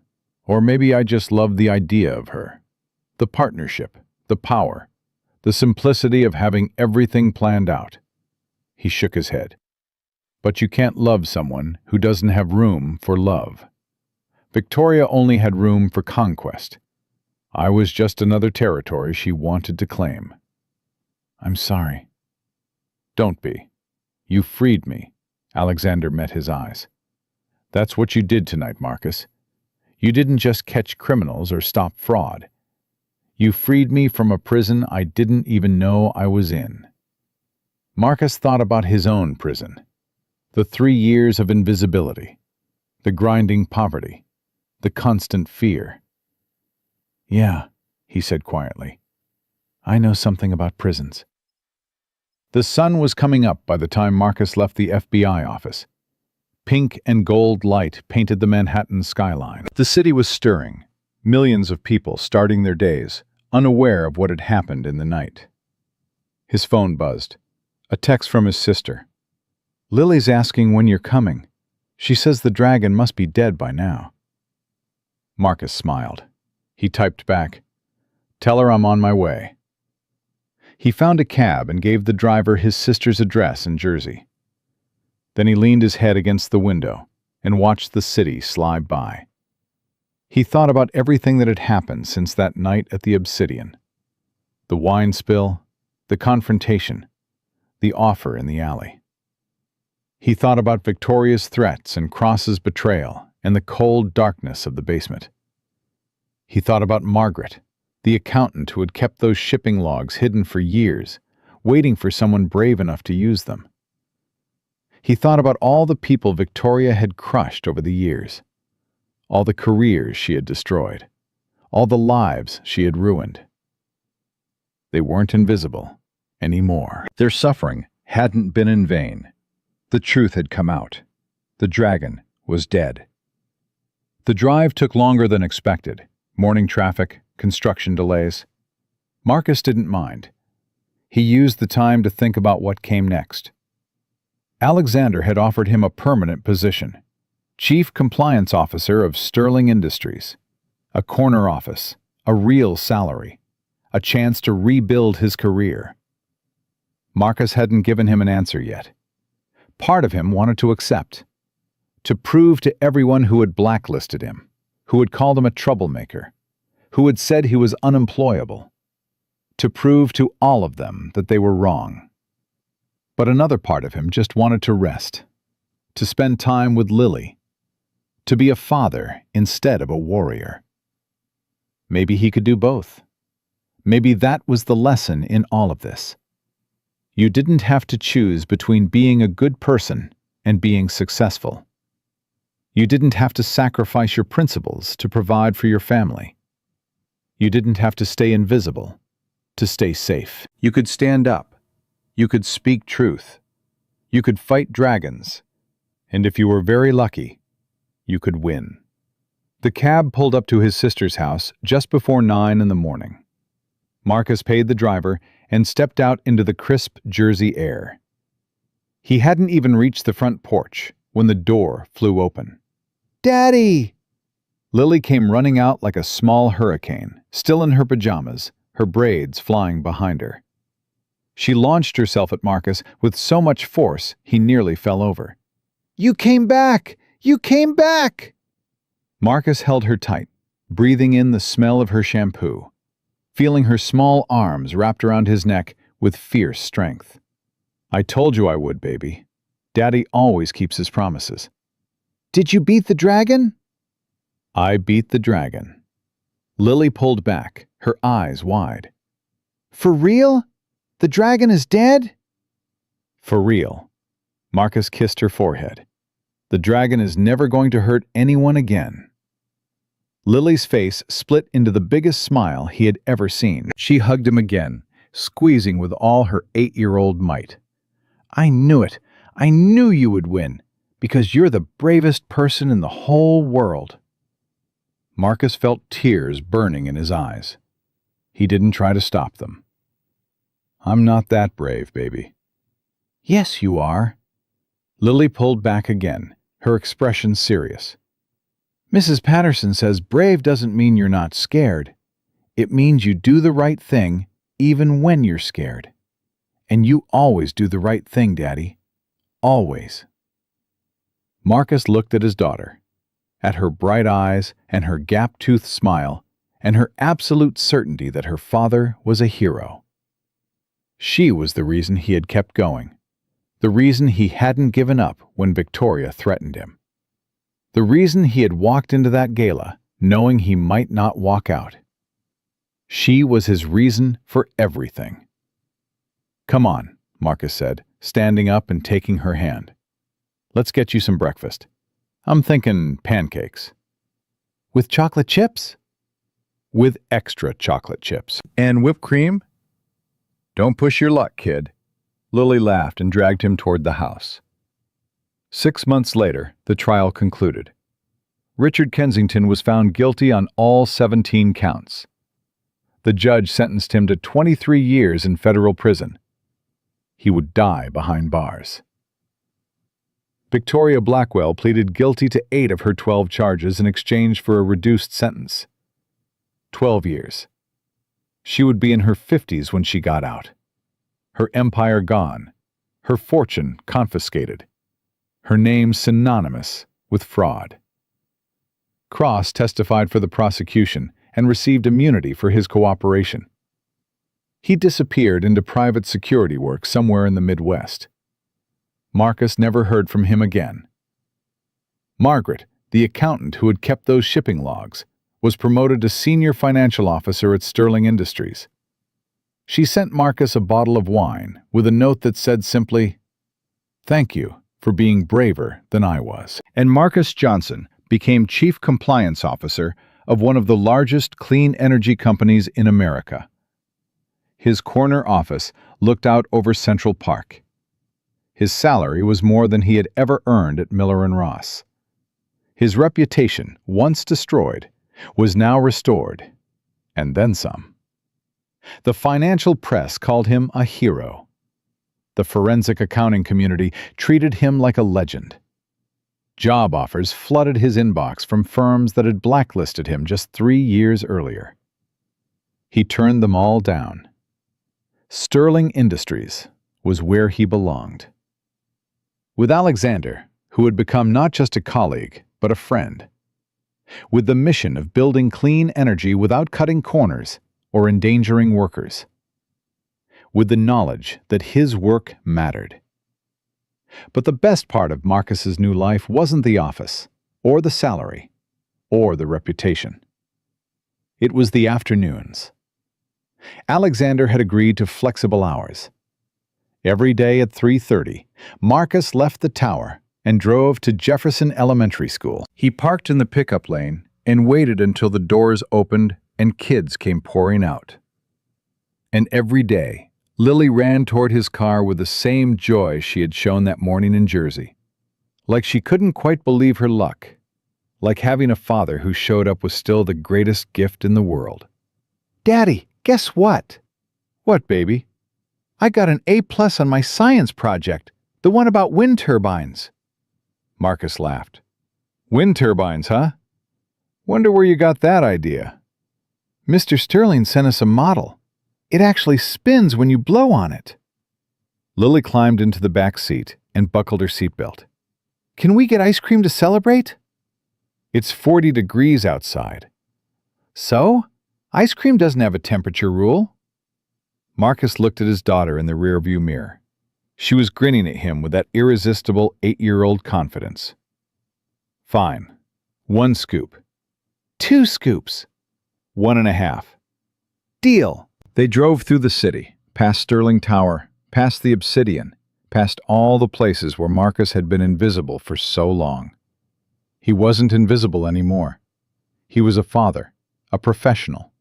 Or maybe I just loved the idea of her. The partnership, the power, the simplicity of having everything planned out." He shook his head. "But you can't love someone who doesn't have room for love. Victoria only had room for conquest. I was just another territory she wanted to claim." "I'm sorry." "Don't be. You freed me." Alexander met his eyes. "That's what you did tonight, Marcus. You didn't just catch criminals or stop fraud. You freed me from a prison I didn't even know I was in." Marcus thought about his own prison. The 3 years of invisibility, the grinding poverty, the constant fear. "Yeah," he said quietly. "I know something about prisons." The sun was coming up by the time Marcus left the FBI office. Pink and gold light painted the Manhattan skyline. The city was stirring, millions of people starting their days, unaware of what had happened in the night. His phone buzzed. A text from his sister. "Lily's asking when you're coming. She says the dragon must be dead by now." Marcus smiled. He typed back, "Tell her I'm on my way." He found a cab and gave the driver his sister's address in Jersey. Then he leaned his head against the window and watched the city slide by. He thought about everything that had happened since that night at the Obsidian. The wine spill, the confrontation, the offer in the alley. He thought about Victoria's threats and Cross's betrayal and the cold darkness of the basement. He thought about Margaret, the accountant who had kept those shipping logs hidden for years, waiting for someone brave enough to use them. He thought about all the people Victoria had crushed over the years, all the careers she had destroyed, all the lives she had ruined. They weren't invisible anymore. Their suffering hadn't been in vain. The truth had come out. The dragon was dead. The drive took longer than expected. Morning traffic, construction delays. Marcus didn't mind. He used the time to think about what came next. Alexander had offered him a permanent position, Chief Compliance Officer of Sterling Industries, a corner office, a real salary, a chance to rebuild his career. Marcus hadn't given him an answer yet. Part of him wanted to accept, to prove to everyone who had blacklisted him, who had called him a troublemaker, who had said he was unemployable. to prove to all of them that they were wrong. But another part of him just wanted to rest, to spend time with Lily, to be a father instead of a warrior. Maybe he could do both. Maybe that was the lesson in all of this. You didn't have to choose between being a good person and being successful. You didn't have to sacrifice your principles to provide for your family. You didn't have to stay invisible to stay safe. You could stand up. You could speak truth. You could fight dragons. And if you were very lucky, you could win. The cab pulled up to his sister's house just before 9 in the morning. Marcus paid the driver and stepped out into the crisp Jersey air. He hadn't even reached the front porch when the door flew open. "Daddy!" Lily came running out like a small hurricane, still in her pajamas, her braids flying behind her. She launched herself at Marcus with so much force he nearly fell over. "You came back! You came back!" Marcus held her tight, breathing in the smell of her shampoo, feeling her small arms wrapped around his neck with fierce strength. "I told you I would, baby. Daddy always keeps his promises." "Did you beat the dragon?" "I beat the dragon." Lily pulled back, her eyes wide. "For real? The dragon is dead?" "For real." Marcus kissed her forehead. "The dragon is never going to hurt anyone again." Lily's face split into the biggest smile he had ever seen. She hugged him again, squeezing with all her 8-year-old might. "I knew it. I knew you would win, because you're the bravest person in the whole world." Marcus felt tears burning in his eyes. He didn't try to stop them. "I'm not that brave, baby." "Yes, you are." Lily pulled back again, her expression serious. "Mrs. Patterson says brave doesn't mean you're not scared. It means you do the right thing even when you're scared. And you always do the right thing, Daddy. Always." Marcus looked at his daughter, at her bright eyes and her gap-toothed smile, and her absolute certainty that her father was a hero. She was the reason he had kept going, the reason he hadn't given up when Victoria threatened him, the reason he had walked into that gala knowing he might not walk out. She was his reason for everything. "Come on," Marcus said, standing up and taking her hand. "Let's get you some breakfast. I'm thinking pancakes." "With chocolate chips?" "With extra chocolate chips." "And whipped cream?" "Don't push your luck, kid." Lily laughed and dragged him toward the house. 6 months later, the trial concluded. Richard Kensington was found guilty on all 17 counts. The judge sentenced him to 23 years in federal prison. He would die behind bars. Victoria Blackwell pleaded guilty to 8 of her 12 charges in exchange for a reduced sentence. 12 years. She would be in her 50s when she got out. Her empire gone, her fortune confiscated, her name synonymous with fraud. Cross testified for the prosecution and received immunity for his cooperation. He disappeared into private security work somewhere in the Midwest. Marcus never heard from him again. Margaret, the accountant who had kept those shipping logs, was promoted to senior financial officer at Sterling Industries. She sent Marcus a bottle of wine with a note that said simply, "Thank you for being braver than I was." And Marcus Johnson became chief compliance officer of one of the largest clean energy companies in America. His corner office looked out over Central Park. His salary was more than he had ever earned at Miller & Ross. His reputation, once destroyed, was now restored, and then some. The financial press called him a hero. The forensic accounting community treated him like a legend. Job offers flooded his inbox from firms that had blacklisted him just 3 years earlier. He turned them all down. Sterling Industries was where he belonged. With Alexander, who had become not just a colleague, but a friend. With the mission of building clean energy without cutting corners or endangering workers. with the knowledge that his work mattered. But the best part of Marcus's new life wasn't the office, or the salary, or the reputation. It was the afternoons. Alexander had agreed to flexible hours. Every day at 3:30, Marcus left the tower and drove to Jefferson Elementary School. He parked in the pickup lane and waited until the doors opened and kids came pouring out. And every day, Lily ran toward his car with the same joy she had shown that morning in Jersey. Like she couldn't quite believe her luck. Like having a father who showed up was still the greatest gift in the world. Daddy, guess what? What, baby? I got an A+ on my science project, the one about wind turbines. Marcus laughed. Wind turbines, huh? Wonder where you got that idea. Mr. Sterling sent us a model. It actually spins when you blow on it. Lily climbed into the back seat and buckled her seatbelt. Can we get ice cream to celebrate? It's 40 degrees outside. So? Ice cream doesn't have a temperature rule. Marcus looked at his daughter in the rearview mirror. She was grinning at him with that irresistible 8-year-old confidence. Fine. 1 scoop. 2 scoops. 1.5. Deal. They drove through the city, past Sterling Tower, past the Obsidian, past all the places where Marcus had been invisible for so long. He wasn't invisible anymore. He was a father, a professional,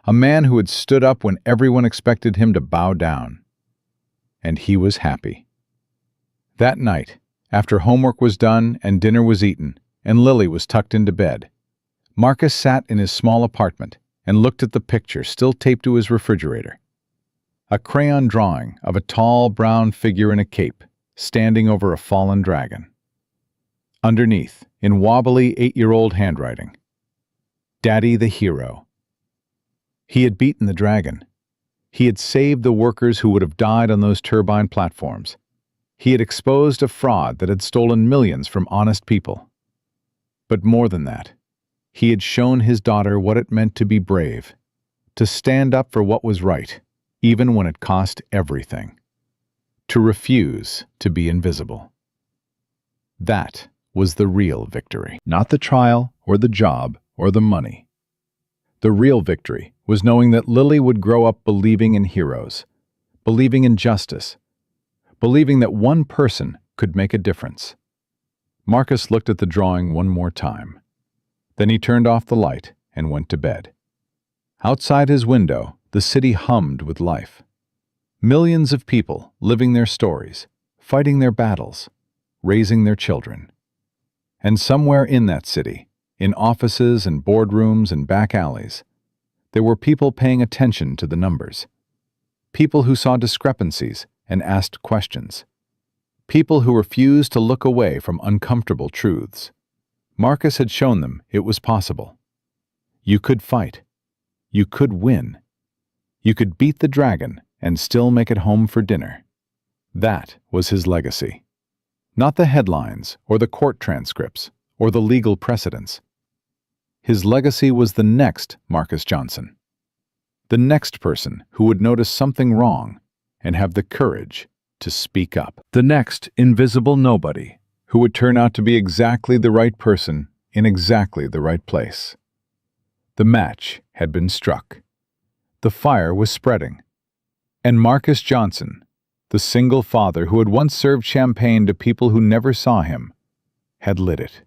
a man who had stood up when everyone expected him to bow down. And he was happy. That night, after homework was done and dinner was eaten, and Lily was tucked into bed, Marcus sat in his small apartment and looked at the picture still taped to his refrigerator. A crayon drawing of a tall brown figure in a cape, standing over a fallen dragon. Underneath, in wobbly 8-year-old handwriting, Daddy the hero. He had beaten the dragon. He had saved the workers who would have died on those turbine platforms. He had exposed a fraud that had stolen millions from honest people. But more than that, he had shown his daughter what it meant to be brave, to stand up for what was right, even when it cost everything, to refuse to be invisible. That was the real victory, not the trial or the job or the money. The real victory was knowing that Lily would grow up believing in heroes, believing in justice, believing that one person could make a difference. Marcus looked at the drawing one more time. Then he turned off the light and went to bed. Outside his window, the city hummed with life. Millions of people living their stories, fighting their battles, raising their children. And somewhere in that city, in offices and boardrooms and back alleys, there were people paying attention to the numbers. People who saw discrepancies and asked questions. People who refused to look away from uncomfortable truths. Marcus had shown them it was possible. You could fight. You could win. You could beat the dragon and still make it home for dinner. That was his legacy. Not the headlines or the court transcripts or the legal precedents. His legacy was the next Marcus Johnson. The next person who would notice something wrong and have the courage to speak up. The next invisible nobody who would turn out to be exactly the right person in exactly the right place. The match had been struck. The fire was spreading. And Marcus Johnson, the single father who had once served champagne to people who never saw him, had lit it.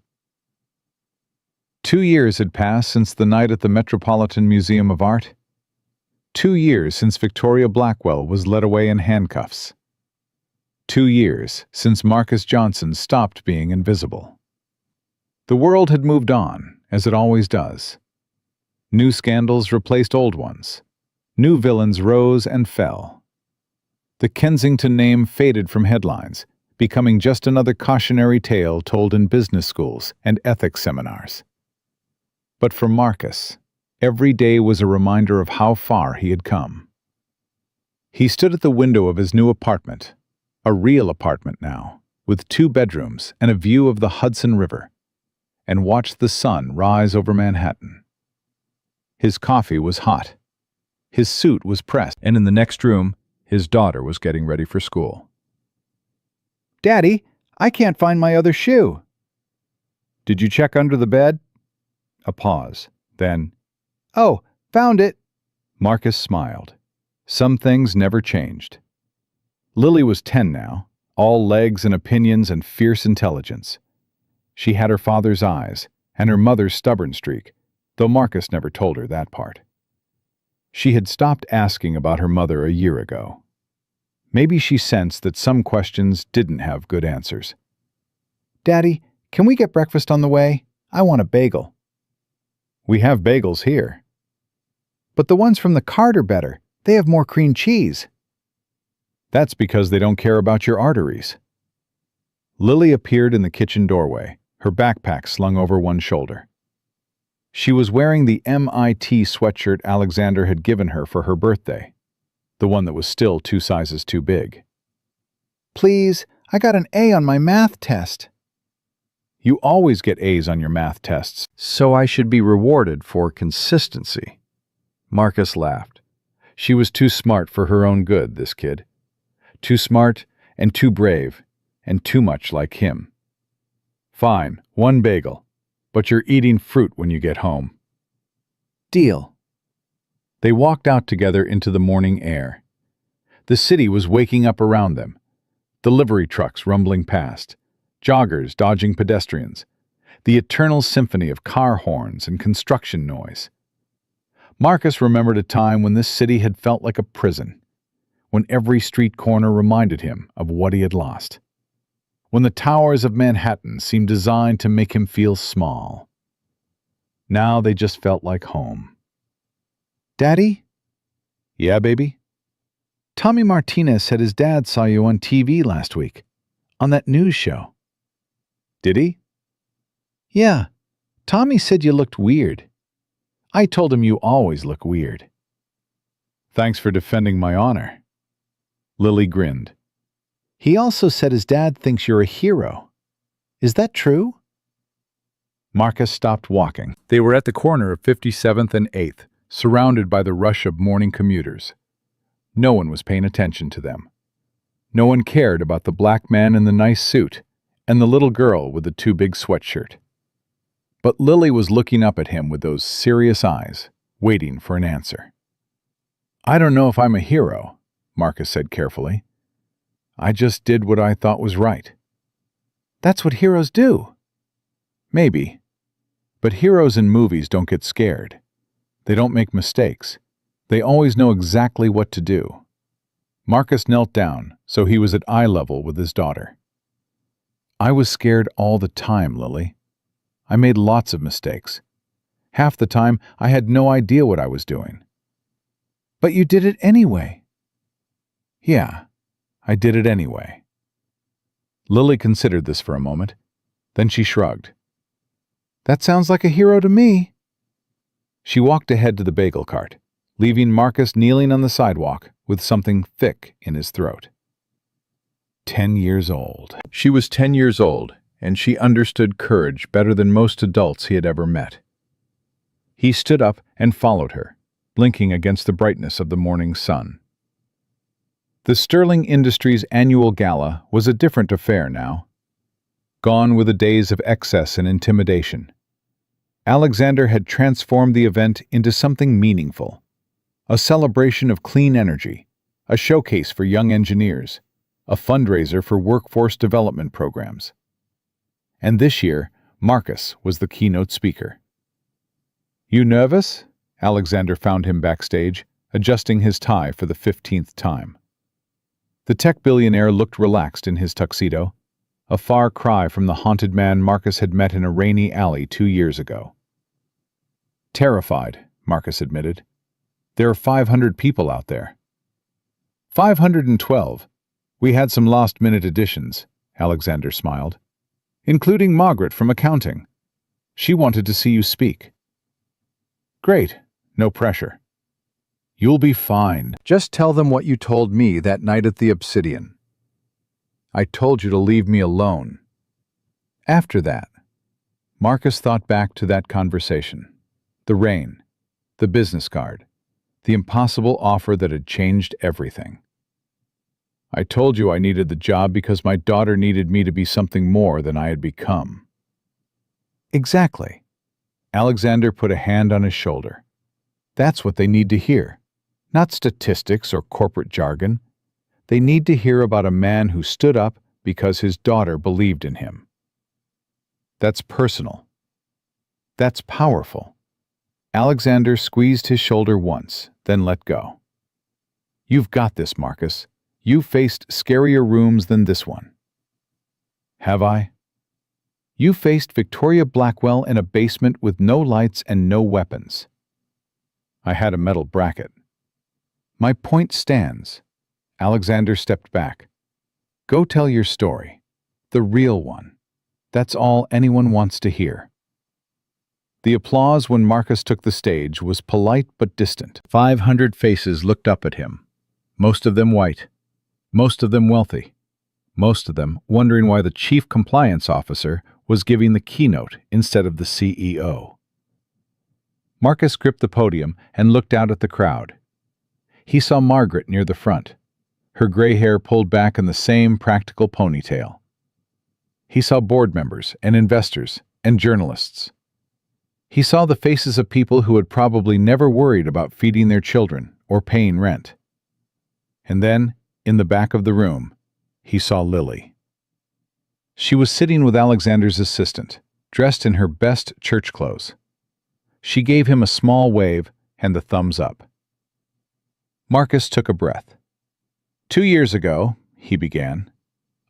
2 years had passed since the night at the Metropolitan Museum of Art. 2 years since Victoria Blackwell was led away in handcuffs. 2 years since Marcus Johnson stopped being invisible. The world had moved on, as it always does. New scandals replaced old ones. New villains rose and fell. The Kensington name faded from headlines, becoming just another cautionary tale told in business schools and ethics seminars. But for Marcus, every day was a reminder of how far he had come. He stood at the window of his new apartment, a real apartment now, with 2 bedrooms and a view of the Hudson River, and watched the sun rise over Manhattan. His coffee was hot. His suit was pressed, and in the next room, His daughter was getting ready for school. "Daddy, I can't find my other shoe." "Did you check under the bed?" A pause. Then, "Oh, found it." Marcus smiled. Some things never changed. Lily was 10 now, all legs and opinions and fierce intelligence. She had her father's eyes and her mother's stubborn streak, though Marcus never told her that part. She had stopped asking about her mother a year ago. Maybe she sensed that some questions didn't have good answers. "Daddy, can we get breakfast on the way? I want a bagel." "We have bagels here." "But the ones from the cart are better. They have more cream cheese." "That's because they don't care about your arteries." Lily appeared in the kitchen doorway, her backpack slung over one shoulder. She was wearing the MIT sweatshirt Alexander had given her for her birthday, the one that was still 2 sizes too big. "Please, I got an A on my math test." "You always get A's on your math tests, so I should be rewarded for consistency." Marcus laughed. She was too smart for her own good, this kid. Too smart and too brave and too much like him. "Fine, 1 bagel, but you're eating fruit when you get home." "Deal." They walked out together into the morning air. The city was waking up around them. Delivery trucks rumbling past, joggers dodging pedestrians, the eternal symphony of car horns and construction noise. Marcus remembered a time when this city had felt like a prison, when every street corner reminded him of what he had lost, when the towers of Manhattan seemed designed to make him feel small. Now they just felt like home. "Daddy?" "Yeah, baby?" "Tommy Martinez said his dad saw you on TV last week, on that news show." "Did he?" "Yeah. Tommy said you looked weird. I told him you always look weird." "Thanks for defending my honor." Lily grinned. "He also said his dad thinks you're a hero. Is that true?" Marcus stopped walking. They were at the corner of 57th and 8th, surrounded by the rush of morning commuters. No one was paying attention to them. No one cared about the black man in the nice suit and the little girl with the too big sweatshirt. But Lily was looking up at him with those serious eyes, waiting for an answer. "I don't know if I'm a hero," Marcus said carefully. "I just did what I thought was right." "That's what heroes do." "Maybe. But heroes in movies don't get scared. They don't make mistakes. They always know exactly what to do." Marcus knelt down, so he was at eye level with his daughter. "I was scared all the time, Lily. I made lots of mistakes. Half the time, I had no idea what I was doing." "But you did it anyway." "Yeah, I did it anyway." Lily considered this for a moment. Then she shrugged. "That sounds like a hero to me." She walked ahead to the bagel cart, leaving Marcus kneeling on the sidewalk with something thick in his throat. 10 years old. She was 10 years old, and she understood courage better than most adults he had ever met. He stood up and followed her, blinking against the brightness of the morning sun. The Sterling Industries annual gala was a different affair now. Gone were the days of excess and intimidation. Alexander had transformed the event into something meaningful. A celebration of clean energy, a showcase for young engineers, a fundraiser for workforce development programs. And this year, Marcus was the keynote speaker. "You nervous?" Alexander found him backstage, adjusting his tie for the 15th time. The tech billionaire looked relaxed in his tuxedo, a far cry from the haunted man Marcus had met in a rainy alley 2 years ago. "Terrified," Marcus admitted. "There are 500 people out there." 512. We had some last-minute additions, Alexander smiled, including Margaret from accounting. She wanted to see you speak. "Great, no pressure." "You'll be fine. Just tell them what you told me that night at the Obsidian." "I told you to leave me alone." After that, Marcus thought back to that conversation. The rain, the business card, the impossible offer that had changed everything. I told you I needed the job because my daughter needed me to be something more than I had become. Exactly. Alexander put a hand on his shoulder. That's what they need to hear. Not statistics or corporate jargon. They need to hear about a man who stood up because his daughter believed in him. That's personal. That's powerful. Alexander squeezed his shoulder once, then let go. You've got this, Marcus. You've faced scarier rooms than this one. Have I? You faced Victoria Blackwell in a basement with no lights and no weapons. I had a metal bracket. My point stands. Alexander stepped back. Go tell your story. The real one. That's all anyone wants to hear. The applause when Marcus took the stage was polite but distant. 500 faces looked up at him. Most of them white. Most of them wealthy. Most of them wondering why the chief compliance officer was giving the keynote instead of the CEO. Marcus gripped the podium and looked out at the crowd. He saw Margaret near the front, her gray hair pulled back in the same practical ponytail. He saw board members and investors and journalists. He saw the faces of people who had probably never worried about feeding their children or paying rent. And then, in the back of the room, he saw Lily. She was sitting with Alexander's assistant, dressed in her best church clothes. She gave him a small wave and the thumbs up. Marcus took a breath. 2 years ago, he began,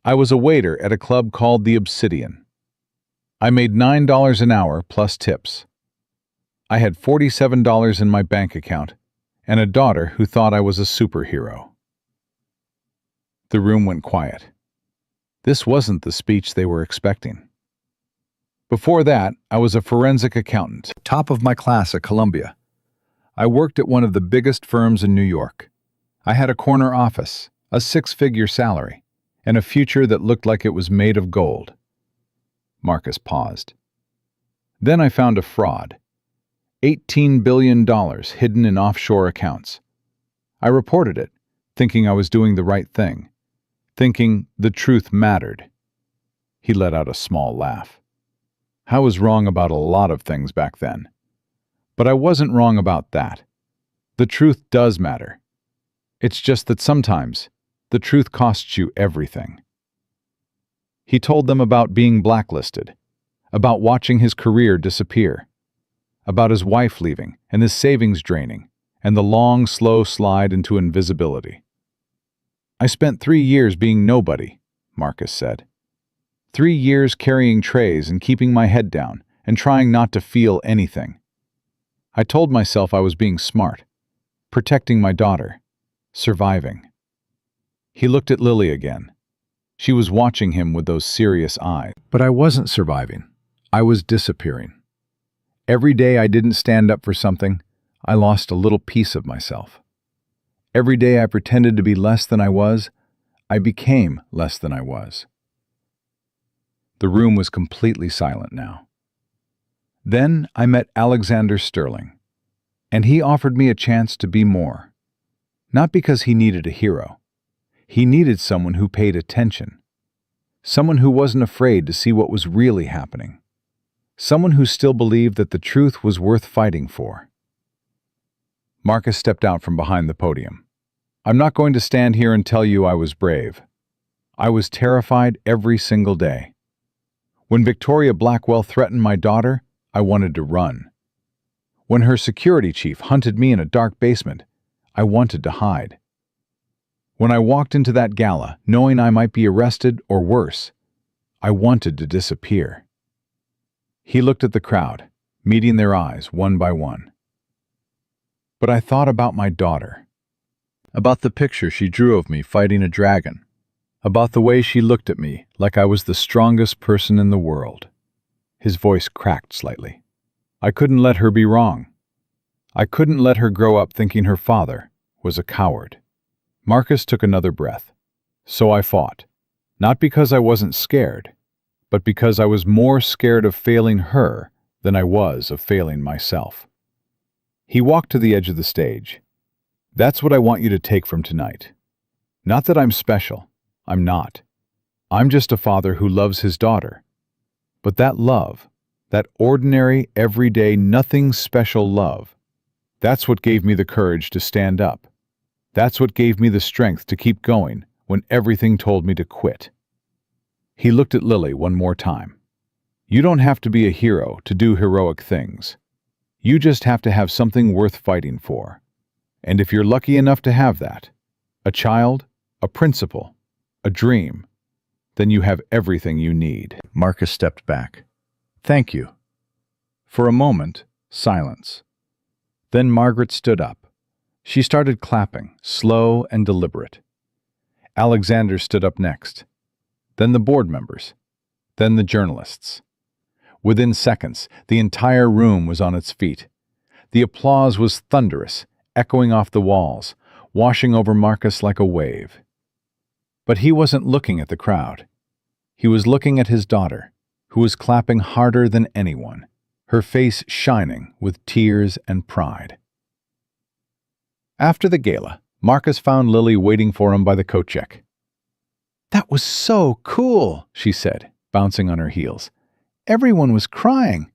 I was a waiter at a club called the Obsidian. I made $9 an hour plus tips. I had $47 in my bank account and a daughter who thought I was a superhero. The room went quiet. This wasn't the speech they were expecting. Before that, I was a forensic accountant, top of my class at Columbia. I worked at one of the biggest firms in New York. I had a corner office, a 6-figure salary, and a future that looked like it was made of gold. Marcus paused. Then I found a fraud. $18 billion hidden in offshore accounts. I reported it, thinking I was doing the right thing, thinking the truth mattered. He let out a small laugh. I was wrong about a lot of things back then. But I wasn't wrong about that. The truth does matter. It's just that sometimes the truth costs you everything. He told them about being blacklisted, about watching his career disappear, about his wife leaving and his savings draining, and the long, slow slide into invisibility. I spent 3 years being nobody, Marcus said. 3 years carrying trays and keeping my head down and trying not to feel anything. I told myself I was being smart, protecting my daughter, surviving. He looked at Lily again. She was watching him with those serious eyes. But I wasn't surviving. I was disappearing. Every day I didn't stand up for something, I lost a little piece of myself. Every day I pretended to be less than I was, I became less than I was. The room was completely silent now. Then I met Alexander Sterling, and he offered me a chance to be more. Not because he needed a hero. He needed someone who paid attention. Someone who wasn't afraid to see what was really happening. Someone who still believed that the truth was worth fighting for. Marcus stepped out from behind the podium. I'm not going to stand here and tell you I was brave. I was terrified every single day. When Victoria Blackwell threatened my daughter, I wanted to run. When her security chief hunted me in a dark basement, I wanted to hide. When I walked into that gala, knowing I might be arrested or worse, I wanted to disappear. He looked at the crowd, meeting their eyes one by one. But I thought about my daughter, about the picture she drew of me fighting a dragon, about the way she looked at me like I was the strongest person in the world. His voice cracked slightly. I couldn't let her be wrong. I couldn't let her grow up thinking her father was a coward. Marcus took another breath. So I fought, not because I wasn't scared, but because I was more scared of failing her than I was of failing myself. He walked to the edge of the stage. That's what I want you to take from tonight. Not that I'm special. I'm not. I'm just a father who loves his daughter. But that love, that ordinary, everyday, nothing special love, that's what gave me the courage to stand up. That's what gave me the strength to keep going when everything told me to quit. He looked at Lily one more time. You don't have to be a hero to do heroic things. You just have to have something worth fighting for. And if you're lucky enough to have that, a child, a principle, a dream, then you have everything you need. Marcus stepped back. Thank you. For a moment, silence. Then Margaret stood up. She started clapping, slow and deliberate. Alexander stood up next. Then the board members. Then the journalists. Within seconds, the entire room was on its feet. The applause was thunderous, echoing off the walls, washing over Marcus like a wave. But he wasn't looking at the crowd. He was looking at his daughter, who was clapping harder than anyone, her face shining with tears and pride. After the gala, Marcus found Lily waiting for him by the coat check. "That was so cool," she said, bouncing on her heels. "Everyone was crying,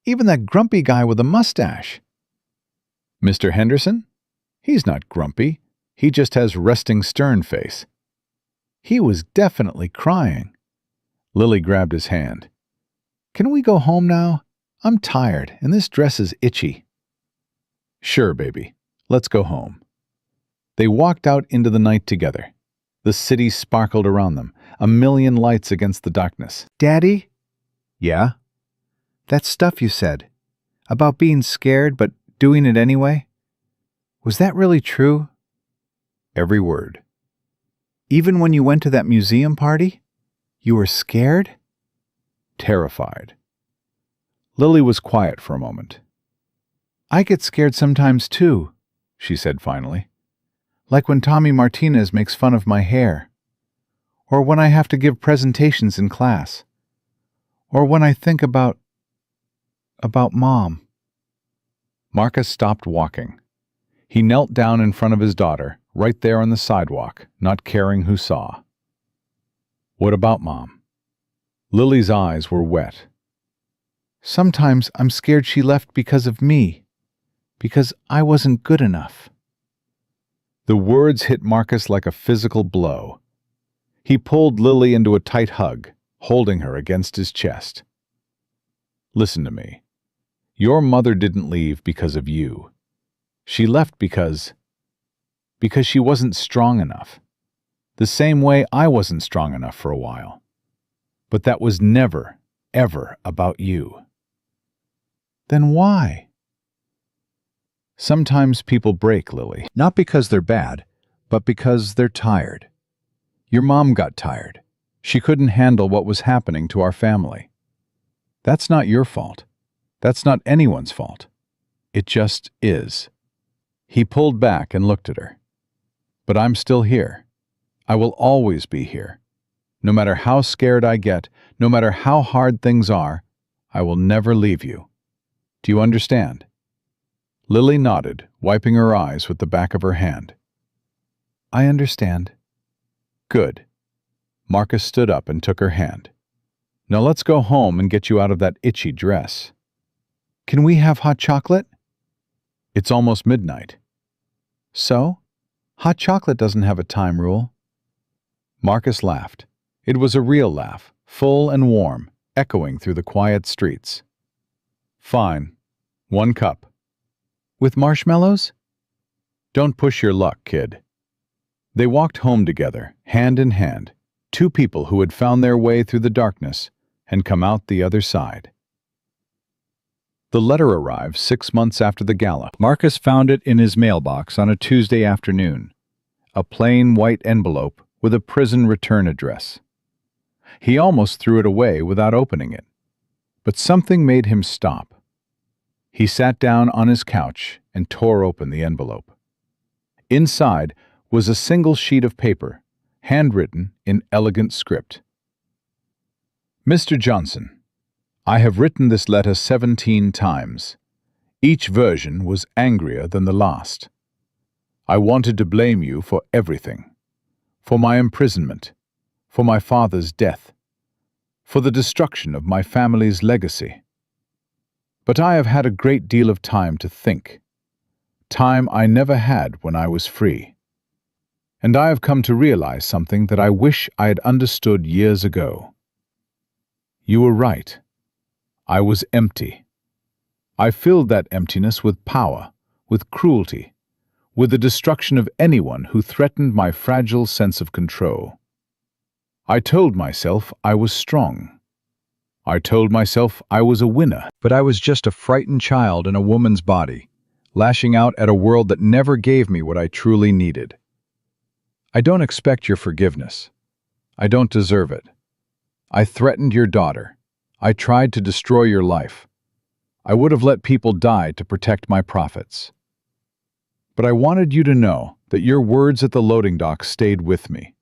even that grumpy guy with a mustache." "Mr. Henderson? He's not grumpy. He just has resting stern face." "He was definitely crying." Lily grabbed his hand. "Can we go home now? I'm tired, and this dress is itchy." "Sure, baby. Let's go home." They walked out into the night together. The city sparkled around them, a million lights against the darkness. Daddy? "Yeah?" That stuff you said, about being scared but doing it anyway, was that really true? Every word. Even when you went to that museum party? You were scared? Terrified. Lily was quiet for a moment. I get scared sometimes too, she said finally. Like when Tommy Martinez makes fun of my hair. Or when I have to give presentations in class. Or when I think about Mom. Marcus stopped walking. He knelt down in front of his daughter, right there on the sidewalk, not caring who saw. What about Mom? Lily's eyes were wet. Sometimes I'm scared she left because of me. Because I wasn't good enough. The words hit Marcus like a physical blow. He pulled Lily into a tight hug, holding her against his chest. Listen to me. Your mother didn't leave because of you. She left because she wasn't strong enough. The same way I wasn't strong enough for a while. But that was never, ever about you. Then why? Sometimes people break, Lily, not because they're bad, but because they're tired. Your mom got tired. She couldn't handle what was happening to our family. That's not your fault. That's not anyone's fault. It just is. He pulled back and looked at her. But I'm still here. I will always be here. No matter how scared I get, no matter how hard things are, I will never leave you. Do you understand? Lily nodded, wiping her eyes with the back of her hand. I understand. Good. Marcus stood up and took her hand. Now let's go home and get you out of that itchy dress. Can we have hot chocolate? It's almost midnight. So? Hot chocolate doesn't have a time rule. Marcus laughed. It was a real laugh, full and warm, echoing through the quiet streets. Fine. 1 cup. With marshmallows? Don't push your luck, kid. They walked home together, hand in hand, two people who had found their way through the darkness and come out the other side. The letter arrived 6 months after the gala. Marcus found it in his mailbox on a Tuesday afternoon, a plain white envelope with a prison return address. He almost threw it away without opening it, but something made him stop. He sat down on his couch and tore open the envelope. Inside was a single sheet of paper, handwritten in elegant script. Mr. Johnson, I have written this letter 17 times. Each version was angrier than the last. I wanted to blame you for everything. for my imprisonment, for my father's death, for the destruction of my family's legacy. But I have had a great deal of time to think, time I never had when I was free. And I have come to realize something that I wish I had understood years ago. You were right. I was empty. I filled that emptiness with power, with cruelty, with the destruction of anyone who threatened my fragile sense of control. I told myself I was strong. I told myself I was a winner. But I was just a frightened child in a woman's body, lashing out at a world that never gave me what I truly needed. I don't expect your forgiveness. I don't deserve it. I threatened your daughter. I tried to destroy your life. I would have let people die to protect my profits. But I wanted you to know that your words at the loading dock stayed with me,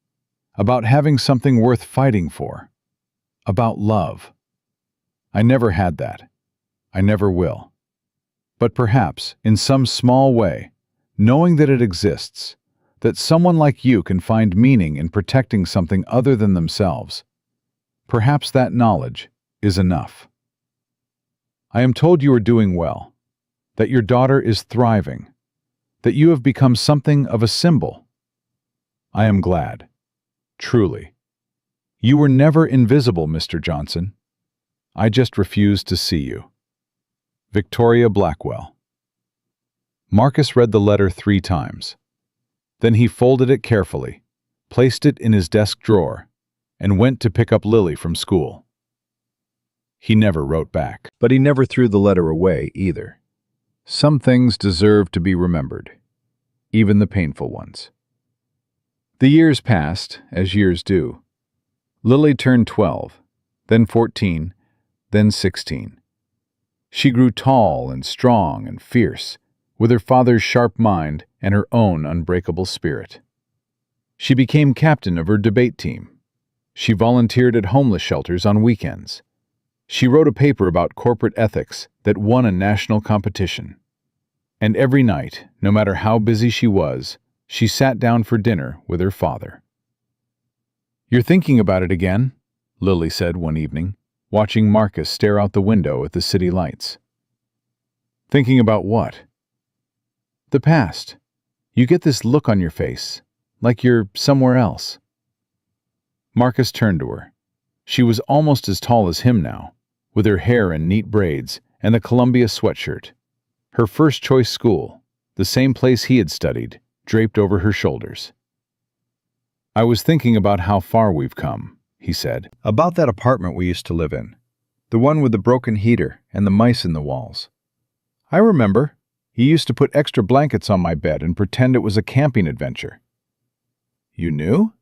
about having something worth fighting for, about love. I never had that. I never will. But perhaps, in some small way, knowing that it exists, that someone like you can find meaning in protecting something other than themselves, perhaps that knowledge is enough. I am told you are doing well, that your daughter is thriving, that you have become something of a symbol. I am glad. Truly. You were never invisible, Mr. Johnson. I just refused to see you. Victoria Blackwell. Marcus read the letter 3 times. Then he folded it carefully, placed it in his desk drawer, and went to pick up Lily from school. He never wrote back. But he never threw the letter away either. Some things deserve to be remembered, even the painful ones. The years passed, as years do. Lily turned 12, then 14, then 16. She grew tall and strong and fierce, with her father's sharp mind and her own unbreakable spirit. She became captain of her debate team. She volunteered at homeless shelters on weekends. She wrote a paper about corporate ethics that won a national competition. And every night, no matter how busy she was, she sat down for dinner with her father. "You're thinking about it again," Lily said one evening, watching Marcus stare out the window at the city lights. "Thinking about what?" "The past. You get this look on your face, like you're somewhere else." Marcus turned to her. She was almost as tall as him now, with her hair in neat braids and the Columbia sweatshirt. Her first-choice school, the same place he had studied, draped over her shoulders. "I was thinking about how far we've come," he said. "About that apartment we used to live in. The one with the broken heater and the mice in the walls. I remember. You used to put extra blankets on my bed and pretend it was a camping adventure." "You knew?"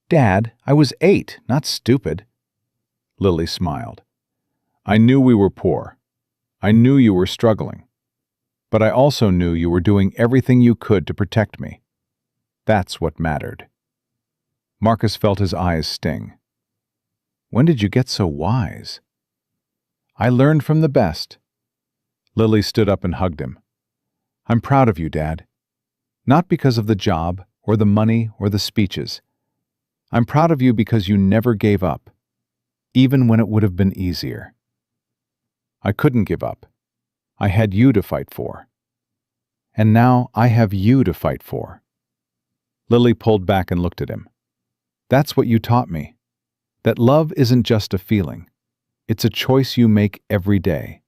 "Dad, I was 8, not stupid." Lily smiled. "I knew we were poor. I knew you were struggling. But I also knew you were doing everything you could to protect me. That's what mattered." Marcus felt his eyes sting. "When did you get so wise?" "I learned from the best." Lily stood up and hugged him. "I'm proud of you, Dad. Not because of the job, or the money, or the speeches. I'm proud of you because you never gave up, even when it would have been easier." "I couldn't give up. I had you to fight for. And now I have you to fight for." Lily pulled back and looked at him. "That's what you taught me. That love isn't just a feeling. It's a choice you make every day.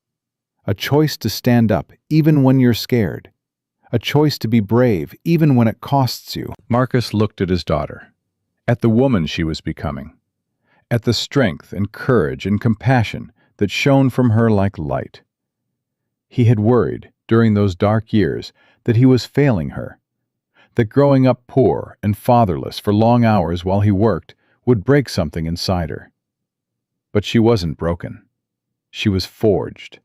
A choice to stand up even when you're scared. A choice to be brave even when it costs you." Marcus looked at his daughter, at the woman she was becoming, at the strength and courage and compassion that shone from her like light. He had worried, during those dark years, that he was failing her, that growing up poor and fatherless for long hours while he worked would break something inside her. But she wasn't broken. She was forged,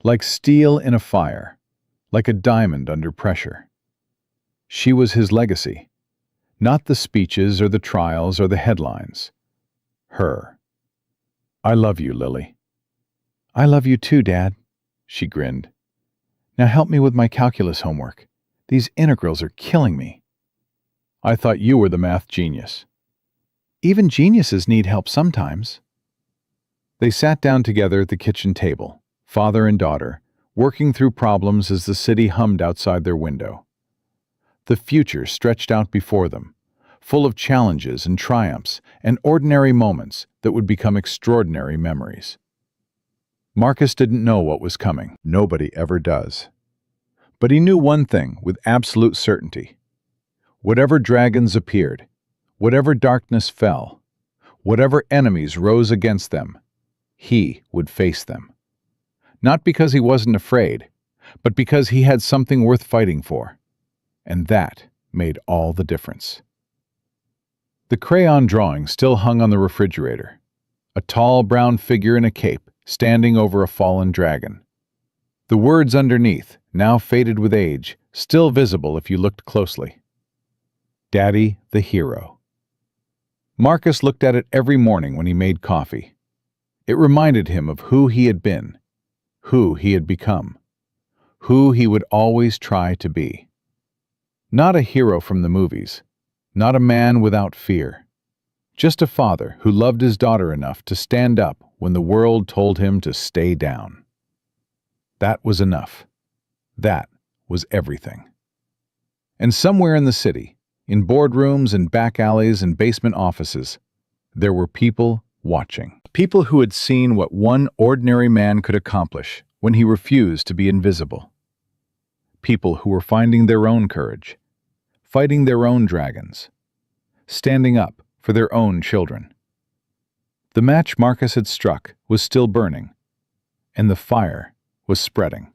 like steel in a fire, like a diamond under pressure. She was his legacy, not the speeches or the trials or the headlines. Her. "I love you, Lily." "I love you too, Dad," she grinned. "Now help me with my calculus homework. These integrals are killing me." I thought you were the math genius. Even geniuses need help sometimes. They sat down together at the kitchen table, father and daughter, working through problems as the city hummed outside their window. The future stretched out before them, full of challenges and triumphs and ordinary moments that would become extraordinary memories. Marcus didn't know what was coming. Nobody ever does. But he knew one thing with absolute certainty. Whatever dragons appeared, whatever darkness fell, whatever enemies rose against them, he would face them. Not because he wasn't afraid, but because he had something worth fighting for. And that made all the difference. The crayon drawing still hung on the refrigerator. A tall brown figure in a cape, standing over a fallen dragon. The words underneath, now faded with age, still visible if you looked closely. Daddy the Hero. Marcus looked at it every morning when he made coffee. It reminded him of who he had been, who he had become, who he would always try to be. Not a hero from the movies, not a man without fear, just a father who loved his daughter enough to stand up when the world told him to stay down. That was enough. That was everything. And somewhere in the city, in boardrooms and back alleys and basement offices, there were people watching. People who had seen what one ordinary man could accomplish when he refused to be invisible. People who were finding their own courage, fighting their own dragons, standing up for their own children. The match Marcus had struck was still burning, and the fire was spreading.